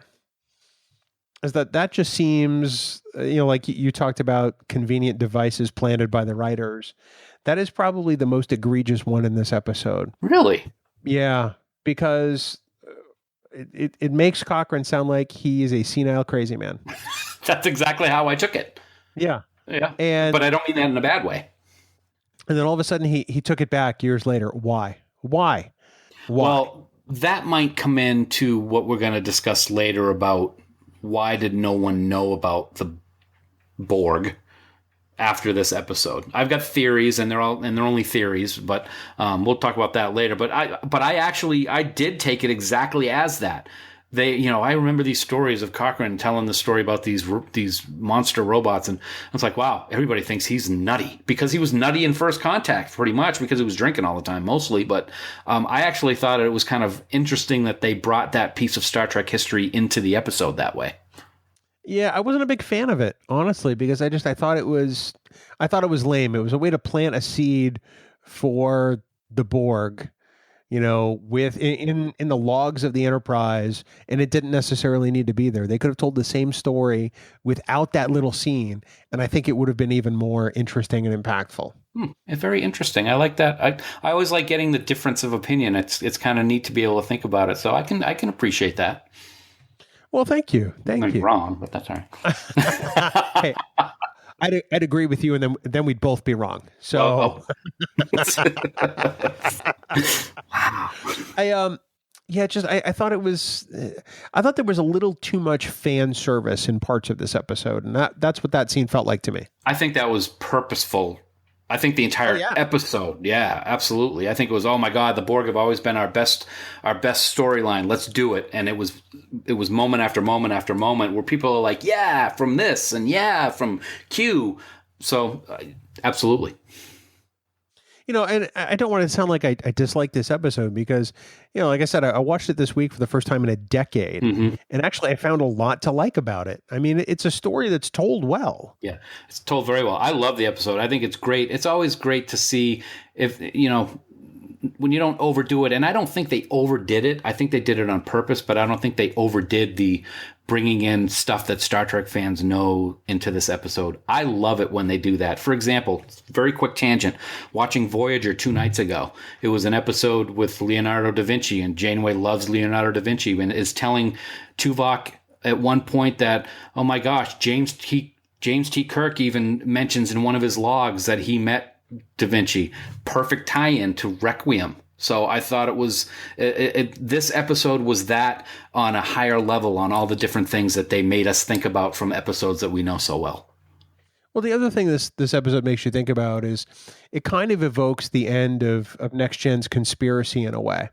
Is that just seems, like you talked about convenient devices planted by the writers. That is probably the most egregious one in this episode. Really? Yeah, because it makes Cochrane sound like he is a senile crazy man. That's exactly how I took it. Yeah. Yeah. But I don't mean that in a bad way. And then all of a sudden he took it back years later. Why? Well, that might come into what we're going to discuss later about why did no one know about the Borg after this episode. I've got theories, and they're only theories, but we'll talk about that later. But I did take it exactly as that. I remember these stories of Cochrane telling the story about these monster robots, and I was like, wow, everybody thinks he's nutty, because he was nutty in First Contact, pretty much, because he was drinking all the time, mostly. But I actually thought it was kind of interesting that they brought that piece of Star Trek history into the episode that way. Yeah, I wasn't a big fan of it, honestly, because I thought it was lame. It was a way to plant a seed for the Borg, with in the logs of the Enterprise, and it didn't necessarily need to be there. They could have told the same story without that little scene, and I think it would have been even more interesting and impactful. Very interesting. I like that. I always like getting the difference of opinion. It's kind of neat to be able to think about it. So I can appreciate that. Well, thank you. Thank you. Wrong, but that's all right. Hey, I'd agree with you, and then we'd both be wrong. So, I thought it was, I thought there was a little too much fan service in parts of this episode, and that's what that scene felt like to me. I think that was purposeful. I think the entire episode, yeah, absolutely. I think it was, oh my God, the Borg have always been our best storyline. Let's do it. And it was moment after moment after moment where people are like, yeah, from this, and yeah, from Q. So, absolutely. And I don't want to sound like I dislike this episode because, like I said, I watched it this week for the first time in a decade. Mm-hmm. And actually, I found a lot to like about it. I mean, it's a story that's told well. Yeah, it's told very well. I love the episode. I think it's great. It's always great to see if, when you don't overdo it. And I don't think they overdid it. I think they did it on purpose, but I don't think they overdid the bringing in stuff that Star Trek fans know into this episode. I love it when they do that. For example, very quick tangent, watching Voyager 2 nights ago. It was an episode with Leonardo da Vinci, and Janeway loves Leonardo da Vinci and is telling Tuvok at one point that, oh my gosh, James T. Kirk even mentions in one of his logs that he met Da Vinci. Perfect tie-in to Requiem. So I thought it was this episode was that on a higher level on all the different things that they made us think about from episodes that we know so well. Well, the other thing this episode makes you think about is it kind of evokes the end of Next Gen's conspiracy in a way.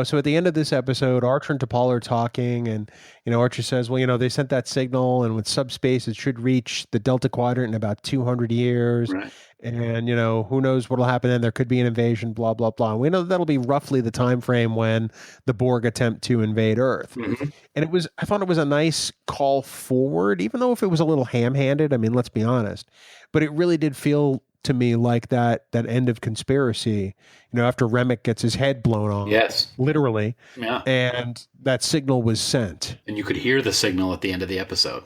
So at the end of this episode, Archer and T'Pol are talking, and, Archer says, well, they sent that signal, and with subspace, it should reach the Delta Quadrant in about 200 years. Right. And, who knows what'll happen then? There could be an invasion, blah, blah, blah. And we know that'll be roughly the time frame when the Borg attempt to invade Earth. Mm-hmm. And I thought it was a nice call forward, even though if it was a little ham-handed, I mean, let's be honest. But it really did feel to me like that end of conspiracy, after Remick gets his head blown off. Yes. Literally. Yeah. And that signal was sent. And you could hear the signal at the end of the episode.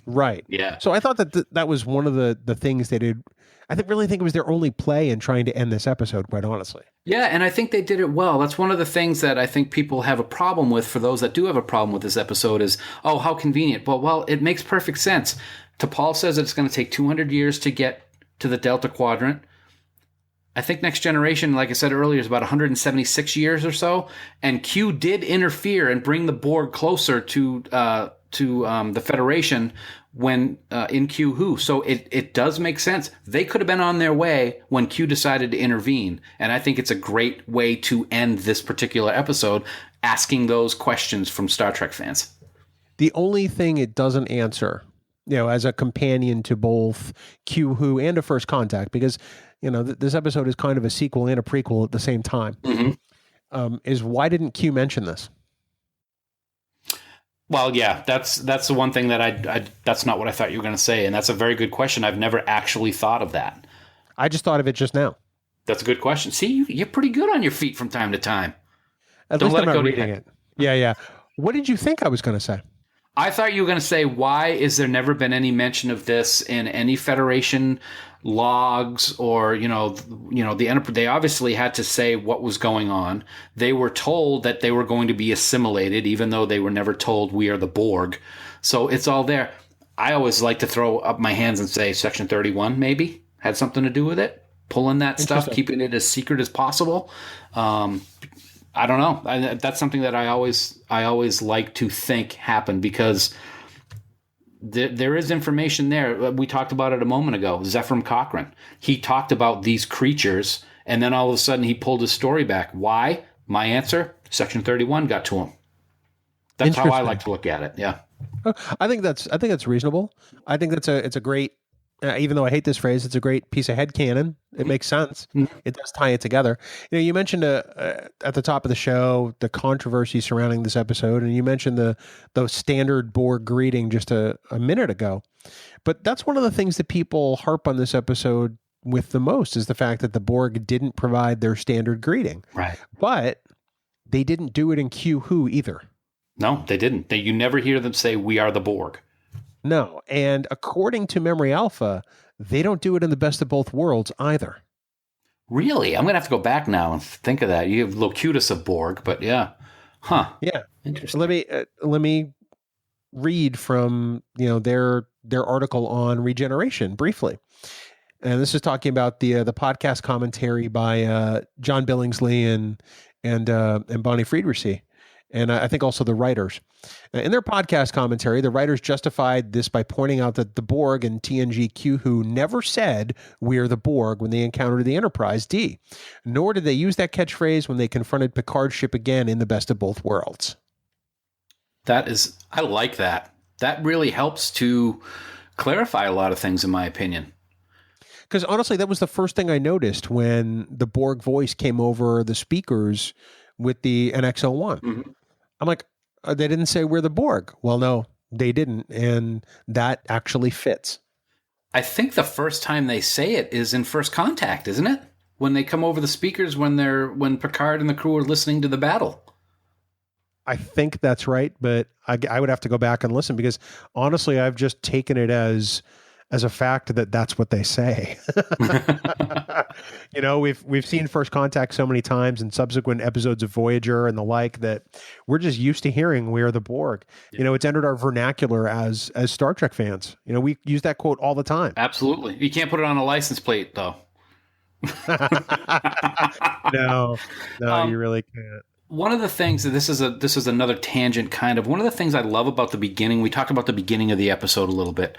Right. Yeah. So I thought that was one of the things they did. I really think it was their only play in trying to end this episode, quite honestly. Yeah, and I think they did it well. That's one of the things that I think people have a problem with, for those that do have a problem with this episode, is, oh, how convenient. Well, it makes perfect sense. T'Pol says that it's going to take 200 years to get to the Delta Quadrant. I think Next Generation, like I said earlier, is about 176 years or so. And Q did interfere and bring the Borg closer to the Federation when in Q Who. So it does make sense. They could have been on their way when Q decided to intervene. And I think it's a great way to end this particular episode, asking those questions from Star Trek fans. The only thing it doesn't answer, as a companion to both Q Who and a First Contact, because, this episode is kind of a sequel and a prequel at the same time, mm-hmm. Is why didn't Q mention this? Well, yeah, that's the one thing that that's not what I thought you were going to say. And that's a very good question. I've never actually thought of that. I just thought of it just now. That's a good question. See, you're pretty good on your feet from time to time. At least I'm not reading it. Yeah. What did you think I was going to say? I thought you were going to say, why is there never been any mention of this in any Federation logs or, the Enterprise? They obviously had to say what was going on. They were told that they were going to be assimilated, even though they were never told we are the Borg. So it's all there. I always like to throw up my hands and say Section 31 maybe had something to do with it. Pulling that stuff, keeping it as secret as possible. I don't know. That's something that I always like to think happened, because there is information there. We talked about it a moment ago. Zefram Cochrane. He talked about these creatures, and then all of a sudden he pulled his story back. Why? My answer: Section 31 got to him. That's how I like to look at it. Yeah. I think that's reasonable. I think it's a great. Even though I hate this phrase, it's a great piece of headcanon. It makes sense. Mm-hmm. It does tie it together. You mentioned at the top of the show the controversy surrounding this episode, and you mentioned the standard Borg greeting just a minute ago. But that's one of the things that people harp on this episode with the most, is the fact that the Borg didn't provide their standard greeting. Right. But they didn't do it in Q Who either. No, they didn't. You never hear them say, "We are the Borg." No, and according to Memory Alpha, they don't do it in the Best of Both Worlds either. Really? I'm going to have to go back now and think of that. You have Locutus of Borg, but yeah. Huh. Yeah. Interesting. Let me read from, their their article on Regeneration briefly. And this is talking about the podcast commentary by John Billingsley and Bonnie Friedrichs, and I think also the writers. In their podcast commentary, the writers justified this by pointing out that the Borg and TNG Q-Who never said, "We're the Borg," when they encountered the Enterprise D, nor did they use that catchphrase when they confronted Picard's ship again in The Best of Both Worlds. I like that. That really helps to clarify a lot of things, in my opinion. Because honestly, that was the first thing I noticed when the Borg voice came over the speakers with the NX-01. Mm-hmm. I'm like, they didn't say we're the Borg. Well, no, they didn't. And that actually fits. I think the first time they say it is in First Contact, isn't it? When they come over the speakers when Picard and the crew are listening to the battle. I think that's right, but I would have to go back and listen because honestly, I've just taken it as a fact that that's what they say. You know, we've seen First Contact so many times in subsequent episodes of Voyager and the like that we're just used to hearing "We are the Borg." Yeah. You know, it's entered our vernacular as Star Trek fans. You know, we use that quote all the time. Absolutely. You can't put it on a license plate, though. No, you really can't. One of the things that this is another tangent kind of one of the things I love about the beginning. We talked about the beginning of the episode a little bit.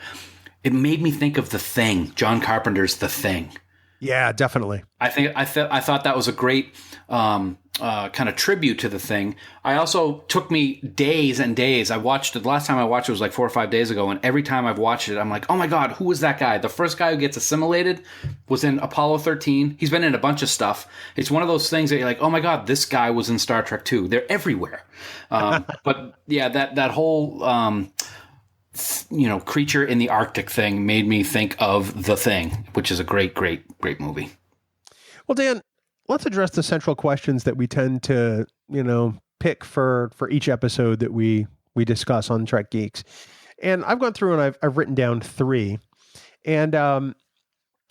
It made me think of The Thing, John Carpenter's The Thing. Yeah, definitely. I thought that was a great kind of tribute to The Thing. I also took me days and days. I watched it. The last time I watched it was like 4 or 5 days ago, and every time I've watched it, I'm like, oh my God, who was that guy? The first guy who gets assimilated was in Apollo 13. He's been in a bunch of stuff. It's one of those things that you're like, oh my God, this guy was in Star Trek too. They're everywhere. But yeah, that whole creature in the Arctic thing made me think of The Thing, which is a great, great, great movie. Well, Dan, let's address the central questions that we tend to, pick for each episode that we discuss on Trek Geeks. And I've gone through and I've written down 3. And I'm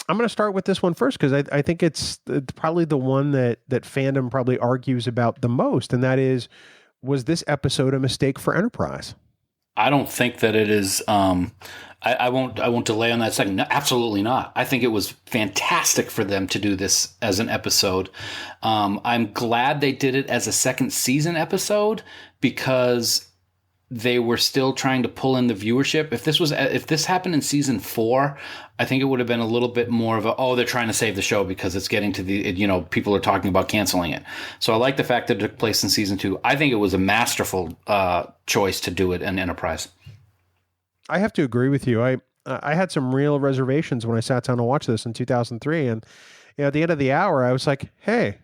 going to start with this one first because I think it's probably the one that fandom probably argues about the most. And that is, was this episode a mistake for Enterprise? I don't think that it is. I won't delay on that second. No, absolutely not. I think it was fantastic for them to do this as an episode. I'm glad they did it as a second season episode because they were still trying to pull in the viewership. If this happened in season 4, I think it would have been a little bit more of they're trying to save the show because it's getting to people are talking about canceling it. So I like the fact that it took place in season 2. I think it was a masterful choice to do it in Enterprise. I have to agree with you. I had some real reservations when I sat down to watch this in 2003. And at the end of the hour, I was like, hey,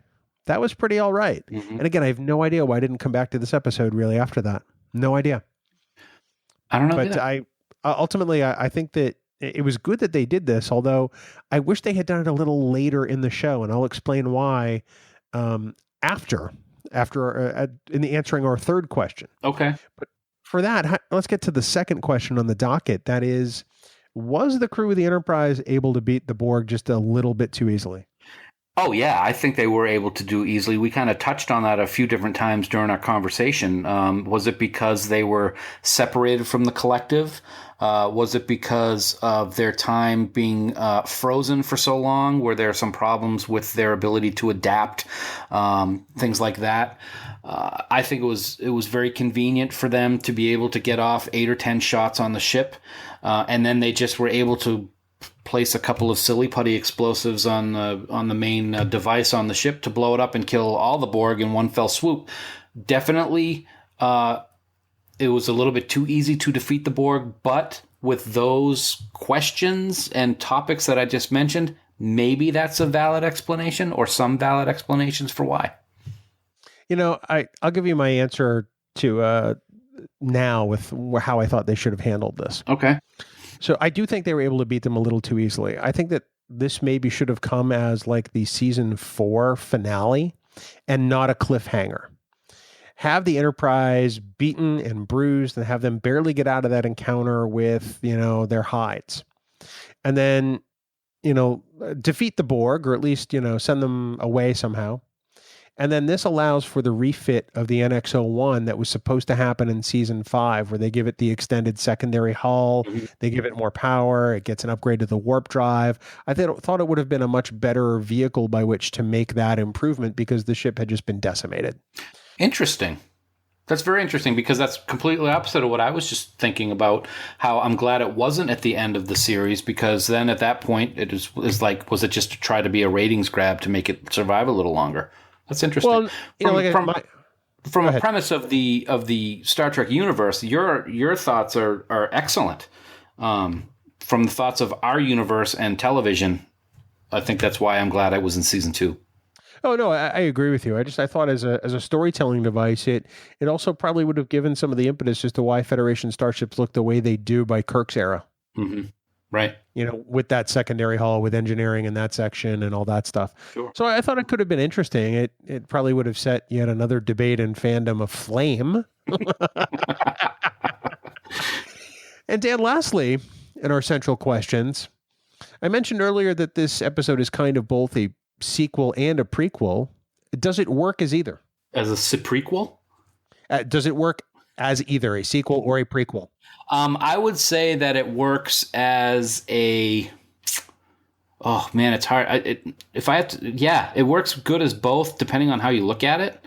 that was pretty all right. Mm-hmm. And again, I have no idea why I didn't come back to this episode really after that. No idea. I don't know. But I think that it was good that they did this, although I wish they had done it a little later in the show, and I'll explain why after in the answering our third question. Okay. But for that, let's get to the second question on the docket. That is, was the crew of the Enterprise able to beat the Borg just a little bit too easily? Oh, yeah, I think they were able to do easily. We kind of touched on that a few different times during our conversation. Was it because they were separated from the collective? Was it because of their time being frozen for so long? Were there some problems with their ability to adapt? Things like that. I think it was very convenient for them to be able to get off 8 or 10 shots on the ship. And then they just were able to place a couple of silly putty explosives on the main device on the ship to blow it up and kill all the Borg in one fell swoop. Definitely, it was a little bit too easy to defeat the Borg, but with those questions and topics that I just mentioned, maybe that's a valid explanation or some valid explanations for why. I'll give you my answer to now with how I thought they should have handled this. Okay. So I do think they were able to beat them a little too easily. I think that this maybe should have come as like the season 4 finale and not a cliffhanger. Have the Enterprise beaten and bruised and have them barely get out of that encounter with, their hides. And then, defeat the Borg or at least, send them away somehow. And then this allows for the refit of the NX-01 that was supposed to happen in season 5, where they give it the extended secondary hull, they give it more power, it gets an upgrade to the warp drive. I thought it would have been a much better vehicle by which to make that improvement because the ship had just been decimated. Interesting. That's very interesting because that's completely opposite of what I was just thinking about, how I'm glad it wasn't at the end of the series, because then at that point it is like, was it just to try to be a ratings grab to make it survive a little longer? That's interesting. Well, from a premise of the Star Trek universe, your thoughts are excellent. From the thoughts of our universe and television, I think that's why I'm glad I was in season 2. Oh no, I agree with you. I thought as a storytelling device, it also probably would have given some of the impetus as to why Federation starships look the way they do by Kirk's era. Mm-hmm. Right. With that secondary hull, with engineering in that section and all that stuff. Sure. So I thought it could have been interesting. It probably would have set yet another debate in fandom aflame. And Dan, lastly, in our central questions, I mentioned earlier that this episode is kind of both a sequel and a prequel. Does it work as either? As a prequel? Does it work as either a sequel or a prequel? I would say that it works as a... Oh, man, it's hard. It works good as both, depending on how you look at it.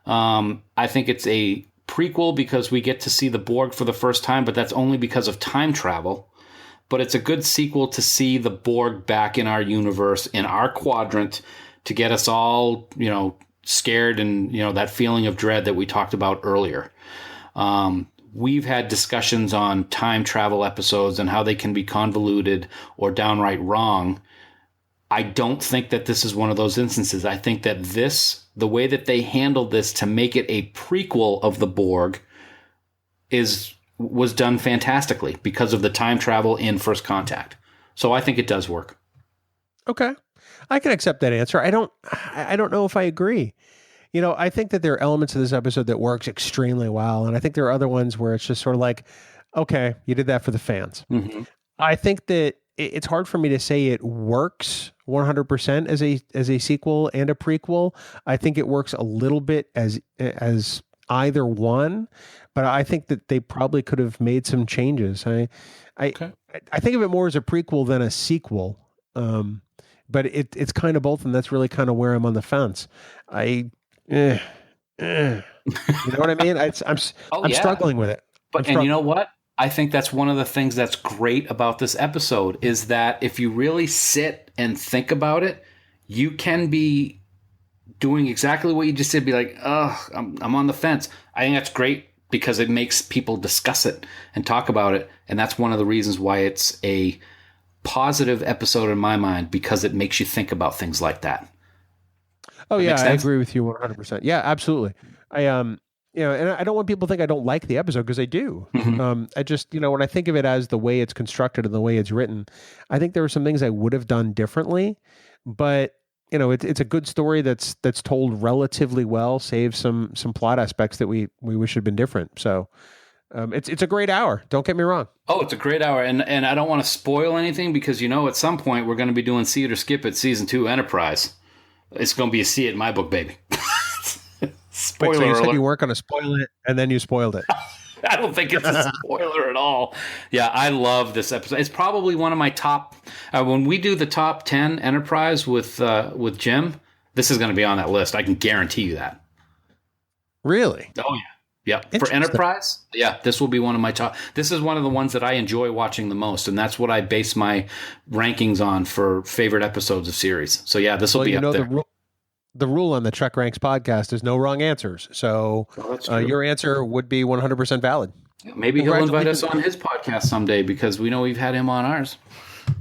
I think it's a prequel because we get to see the Borg for the first time, but that's only because of time travel. But it's a good sequel to see the Borg back in our universe, in our quadrant, to get us all, scared and, that feeling of dread that we talked about earlier. We've had discussions on time travel episodes and how they can be convoluted or downright wrong. I don't think that this is one of those instances. I think that the way that they handled this to make it a prequel of the Borg was done fantastically because of the time travel in First Contact. So I think it does work. Okay. I can accept that answer. I don't know if I agree. I think that there are elements of this episode that works extremely well. And I think there are other ones where it's just sort of like, okay, you did that for the fans. Mm-hmm. I think that it's hard for me to say it works 100% as a sequel and a prequel. I think it works a little bit as either one, but I think that they probably could have made some changes. I think of it more as a prequel than a sequel, but it's kind of both, and that's really kind of where I'm on the fence. You know what I mean? I'm struggling with it. But you know what? I think that's one of the things that's great about this episode is that if you really sit and think about it, you can be doing exactly what you just said. Be like, I'm on the fence. I think that's great because it makes people discuss it and talk about it. And that's one of the reasons why it's a positive episode in my mind, because it makes you think about things like that. Oh, yeah, I agree with you 100%. Yeah, absolutely. And I don't want people to think I don't like the episode, because I do. Mm-hmm. I just, when I think of it as the way it's constructed and the way it's written, I think there were some things I would have done differently, but it's a good story that's told relatively well, save some plot aspects that we wish had been different. So it's a great hour. Don't get me wrong. Oh, it's a great hour. And I don't want to spoil anything because, at some point we're going to be doing See It or Skip It Season 2 Enterprise. It's going to be a see it in my book, baby. Spoiler Wait, so you alert. said you weren't going to spoil it, and then you spoiled it. I don't think it's a spoiler at all. Yeah, I love this episode. It's probably one of my top. When we do the top 10 Enterprise with Jim, this is going to be on that list. I can guarantee you that. Really? Oh yeah, yeah. For Enterprise, yeah, this will be one of my top. This is one of the ones that I enjoy watching the most, and that's what I base my rankings on for favorite episodes of series. So yeah, this will be up there. The rule on the Trek Ranks podcast is no wrong answers. So your answer would be 100% valid. Maybe he'll invite us on his podcast someday because we know we've had him on ours.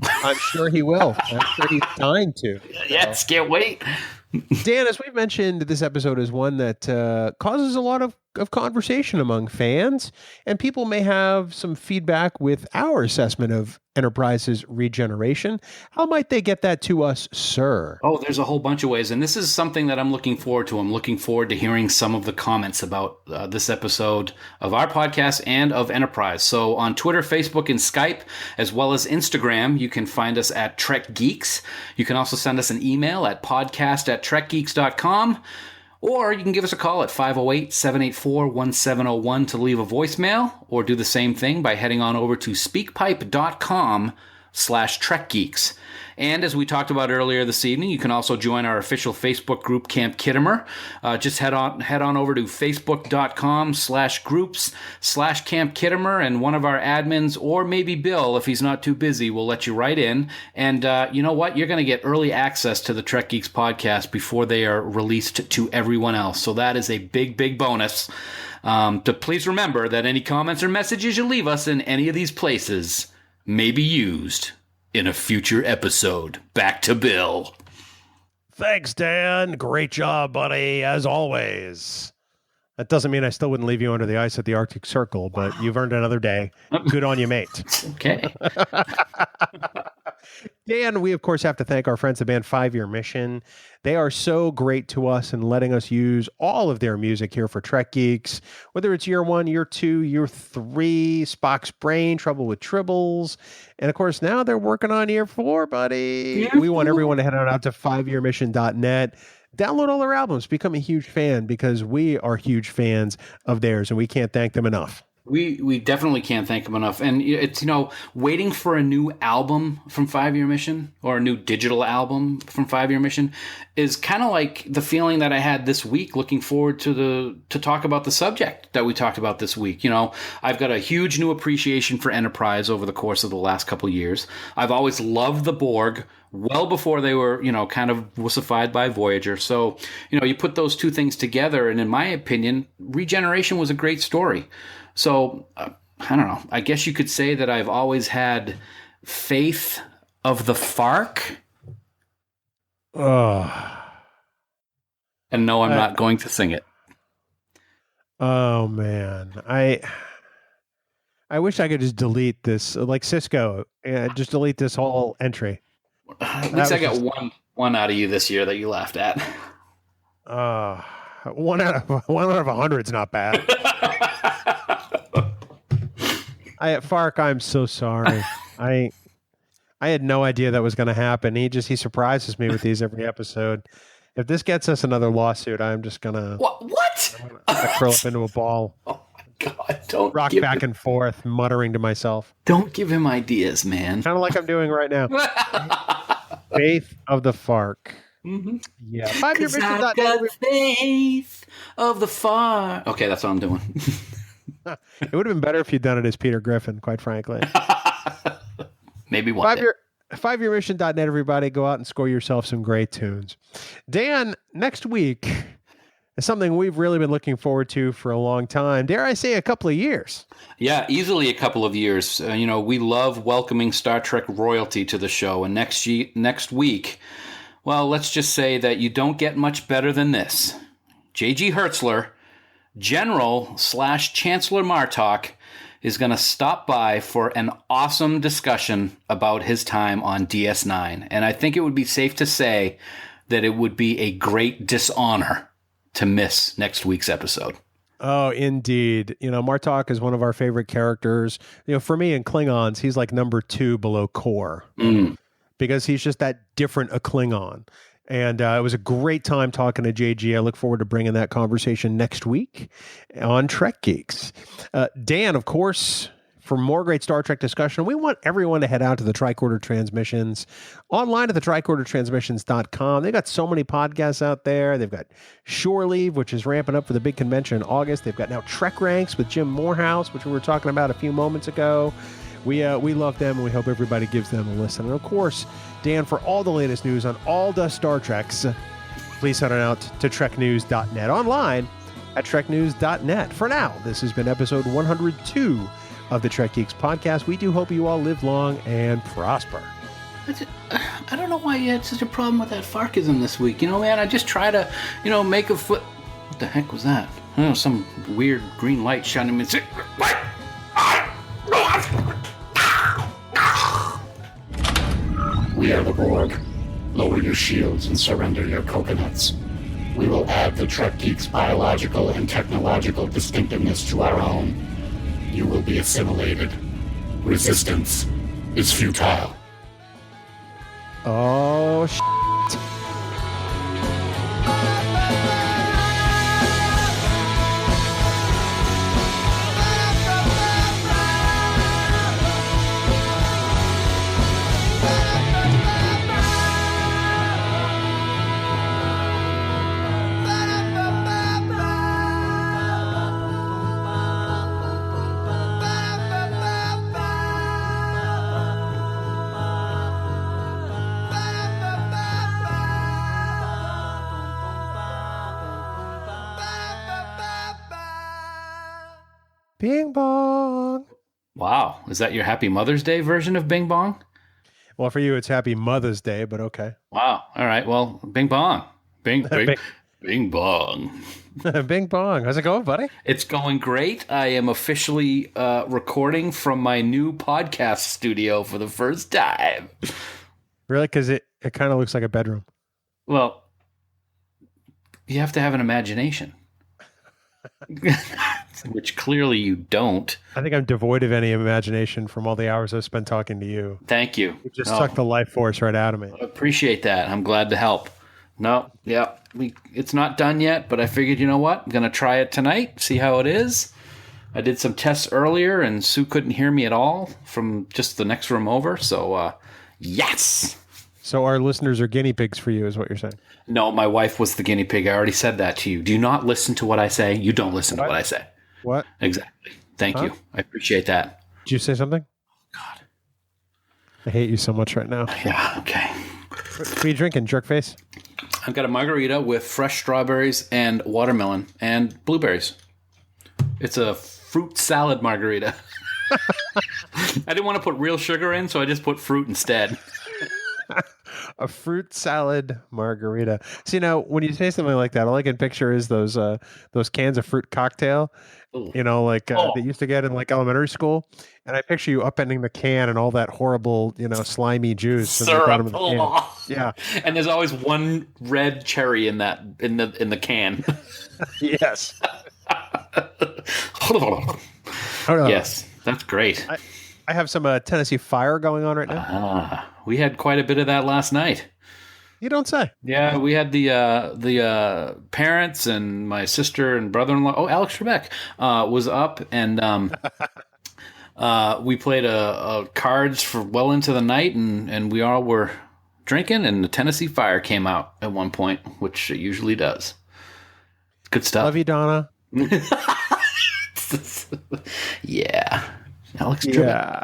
I'm sure he will. I'm sure he's dying to. Yes, can't wait. Dan, as we've mentioned, this episode is one that causes a lot of conversation among fans, and people may have some feedback with our assessment of Enterprise's regeneration. How might they get that to us, sir? Oh, there's a whole bunch of ways, and this is something that I'm looking forward to. I'm looking forward to hearing some of the comments about this episode of our podcast and of Enterprise. So on Twitter, Facebook, and Skype, as well as Instagram, you can find us at Trek Geeks. You can also send us an email at podcast@trekgeeks.com. Or you can give us a call at 508-784-1701 to leave a voicemail, or do the same thing by heading on over to speakpipe.com/Trek Geeks. And as we talked about earlier this evening, you can also join our official Facebook group, Camp Kittimer. Just head on over to facebook.com/groups/Camp Kittimer, and one of our admins, or maybe Bill, if he's not too busy, will let you right in. And you know what? You're going to get early access to the Trek Geeks podcast before they are released to everyone else. So that is a big, big bonus. To please remember that any comments or messages you leave us in any of these places may be used in a future episode. Back to Bill. Thanks, Dan. Great job, buddy, as always. That doesn't mean I still wouldn't leave you under the ice at the Arctic Circle, but you've earned another day. Good on you, mate. Okay. Dan, we, of course, have to thank our friends at band 5 Year Mission. They are so great to us in letting us use all of their music here for Trek Geeks, whether it's year 1, year 2, year 3, Spock's Brain, Trouble with Tribbles. And, of course, now they're working on year 4, buddy. We want everyone to head on out to 5yearmission.net. Download all their albums. Become a huge fan, because we are huge fans of theirs, and we can't thank them enough. We definitely can't thank them enough. And it's, waiting for a new album from 5 Year Mission, or a new digital album from 5 Year Mission, is kind of like the feeling that I had this week looking forward to talk about the subject that we talked about this week. I've got a huge new appreciation for Enterprise over the course of the last couple of years. I've always loved the Borg, well before they were, kind of wussified by Voyager. So, you put those two things together, and in my opinion, Regeneration was a great story. So, I don't know. I guess you could say that I've always had faith of the FARC. Oh. And no, I'm not going to sing it. Oh, man. I wish I could just delete this, like Cisco, just delete this whole entry. At least I got one out of you this year that you laughed at. 1 out of 100 is not bad. FARC, I'm so sorry. I had no idea that was going to happen. He surprises me with these every episode. If this gets us another lawsuit, I'm just gonna what? I'm gonna curl up into a ball. Oh my God! Don't rock back and forth, muttering to myself. Don't give him ideas, man. Kind of like I'm doing right now. Faith of the FARC. Mm-hmm. Yeah, 5 Year Mission. I've got faith of the FARC. Okay, that's what I'm doing. It would have been better if you'd done it as Peter Griffin, quite frankly. Maybe one day. 5yearmission.net, everybody. Go out and score yourself some great tunes. Dan, next week is something we've really been looking forward to for a long time. Dare I say a couple of years? Yeah, easily a couple of years. We love welcoming Star Trek royalty to the show. And next week, well, let's just say that you don't get much better than this. J.G. Hertzler, General/Chancellor Martok, is going to stop by for an awesome discussion about his time on DS9. And I think it would be safe to say that it would be a great dishonor to miss next week's episode. Oh, indeed. Martok is one of our favorite characters. For me in Klingons, he's like number 2 below Core. Because he's just that different a Klingon. And it was a great time talking to JG. I look forward to bringing that conversation next week on Trek Geeks. Dan, of course, for more great Star Trek discussion, we want everyone to head out to the Tricorder Transmissions, online at the tricordertransmissions.com. They've got so many podcasts out there. They've got Shore Leave, which is ramping up for the big convention in August. They've got now Trek Ranks with Jim Morehouse, which we were talking about a few moments ago. We love them, and we hope everybody gives them a listen. And, of course, Dan, for all the latest news on all the Star Treks, please head on out to treknews.net, online at treknews.net. For now, this has been episode 102 of the Trek Geeks podcast. We do hope you all live long and prosper. I don't know why you had such a problem with that Farkism this week. Man, I just try to, make a foot. What the heck was that? I don't know, some weird green light shining me. What? We are the Borg. Lower your shields and surrender your coconuts. We will add the Trek Geeks' biological and technological distinctiveness to our own. You will be assimilated. Resistance is futile. Oh, Bing bong. Wow. Is that your Happy Mother's Day version of Bing Bong? Well, for you, it's Happy Mother's Day, but okay. Wow. All right. Well, Bing Bong. Bing Bong. Bing bong. How's it going, buddy? It's going great. I am officially recording from my new podcast studio for the first time. Really? Because it kind of looks like a bedroom. Well, you have to have an imagination. Which clearly you don't. I think I'm devoid of any imagination from all the hours I've spent talking to you. Thank you. You just sucked the life force right out of me. I appreciate that. I'm glad to help. No, yeah, it's not done yet, but I figured, you know what? I'm going to try it tonight, see how it is. I did some tests earlier, and Sue couldn't hear me at all from just the next room over, so yes! So our listeners are guinea pigs for you, is what you're saying? No, my wife was the guinea pig. I already said that to you. Do you not listen to what I say? You don't listen to what I say. What? Exactly. Thank you. I appreciate that. Did you say something? God. I hate you so much right now. Yeah, okay. What are you drinking, jerkface? I've got a margarita with fresh strawberries and watermelon and blueberries. It's a fruit salad margarita. I didn't want to put real sugar in, so I just put fruit instead. A fruit salad margarita. See, now when you say something like that, all I can picture is those cans of fruit cocktail. Ooh. You know, like they used to get in like elementary school, and I picture you upending the can and all that horrible, slimy juice in the bottom of the can. Yeah, and there's always one red cherry in the can. Yes. Yes, that's great. I have some Tennessee Fire going on right now. We had quite a bit of that last night. You don't say. Yeah, we had the parents and my sister and brother-in-law. Oh, Alex Trebek was up, and we played a cards for well into the night, and we all were drinking, and the Tennessee Fire came out at one point, which it usually does. Good stuff. Love you, Donna. Yeah. Alex Trebek. Yeah.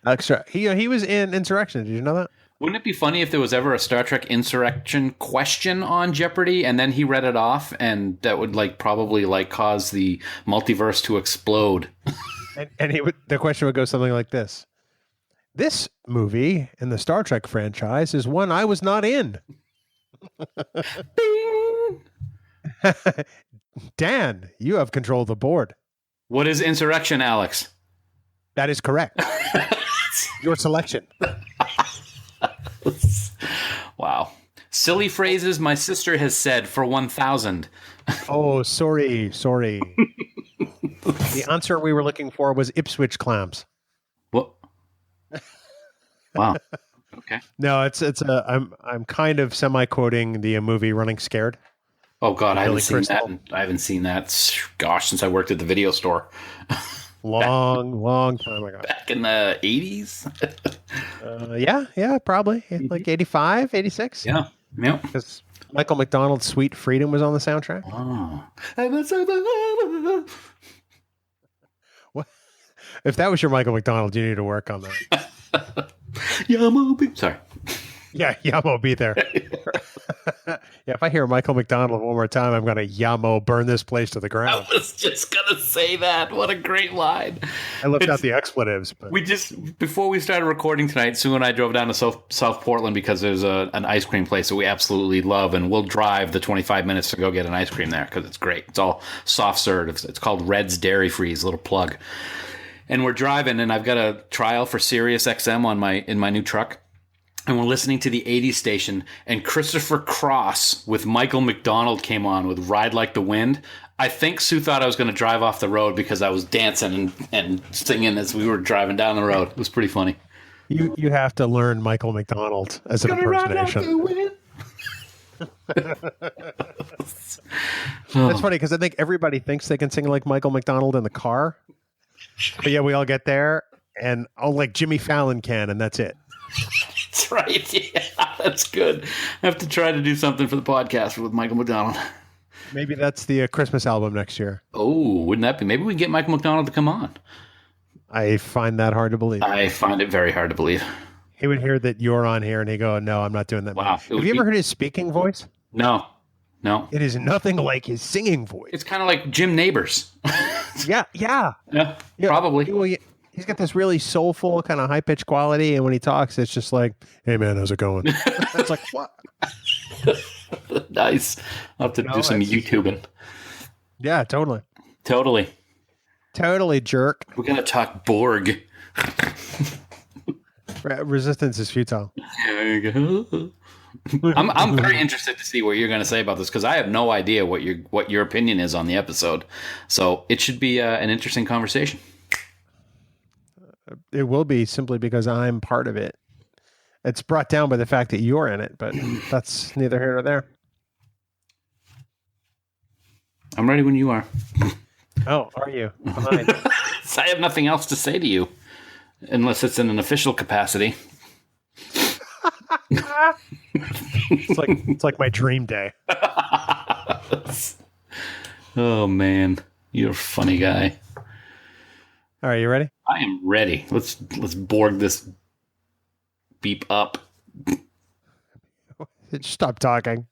Alex Trebek. He was in Insurrection. Did you know that? Wouldn't it be funny if there was ever a Star Trek Insurrection question on Jeopardy and then he read it off, and that would probably cause the multiverse to explode? And the question would go something like this. This movie in the Star Trek franchise is one I was not in. Bing! Dan, you have control of the board. What is Insurrection, Alex? That is correct. Your selection. Wow. Silly phrases my sister has said for 1,000. Oh, sorry. The answer we were looking for was Ipswich clams. What? Wow. Okay. No, I'm kind of semi-quoting the movie Running Scared. Oh God, I haven't seen Crystal. that. I haven't seen that. Gosh, since I worked at the video store. Long time ago. Back in the 80s? Yeah, probably. Like 85, 86. Yeah. Because Michael McDonald's Sweet Freedom was on the soundtrack. Oh. What? If that was your Michael McDonald, you need to work on that. Sorry. Yeah, Yamo, be there. Yeah, if I hear Michael McDonald one more time, I'm going to Yamo burn this place to the ground. I was just going to say that. What a great line. I left out the expletives. But. Before we started recording tonight, Sue and I drove down to South Portland because there's an ice cream place that we absolutely love, and we'll drive the 25 minutes to go get an ice cream there because it's great. It's all soft serve. It's called Red's Dairy Freeze, little plug. And we're driving, and I've got a trial for Sirius XM in my new truck. And we're listening to the 80s station, and Christopher Cross with Michael McDonald came on with Ride Like the Wind. I think Sue thought I was going to drive off the road because I was dancing and singing as we were driving down the road. It was pretty funny. You have to learn Michael McDonald as an impersonation. That's funny because I think everybody thinks they can sing like Michael McDonald in the car. But yeah, we all get there, and like Jimmy Fallon can, and that's it. That's right. Yeah, that's good. I have to try to do something for the podcast with Michael McDonald. Maybe that's the Christmas album next year. Oh, wouldn't that be? Maybe we can get Michael McDonald to come on. I find that hard to believe. I find it very hard to believe. He would hear that you're on here and he'd go, no, I'm not doing that. Wow. Have you ever heard his speaking voice? No. It is nothing like his singing voice. It's kind of like Jim Neighbors. Yeah. Yeah, probably. Well, he's got this really soulful kind of high pitched quality, and when he talks, it's just like, "Hey man, how's it going?" It's like, what? Nice. I'll have to do some YouTubing. Yeah, totally, jerk. We're gonna talk Borg. Resistance is futile. There you go. I'm very interested to see what you're going to say about this because I have no idea what your opinion is on the episode. So it should be an interesting conversation. It will be simply because I'm part of it. It's brought down by the fact that you're in it, but that's neither here nor there. I'm ready when you are. Oh, are you? Fine. I have nothing else to say to you unless it's in an official capacity. It's like my dream day. Oh man, you're a funny guy. All right, you ready? I am ready. Let's Borg this beep up. Stop talking.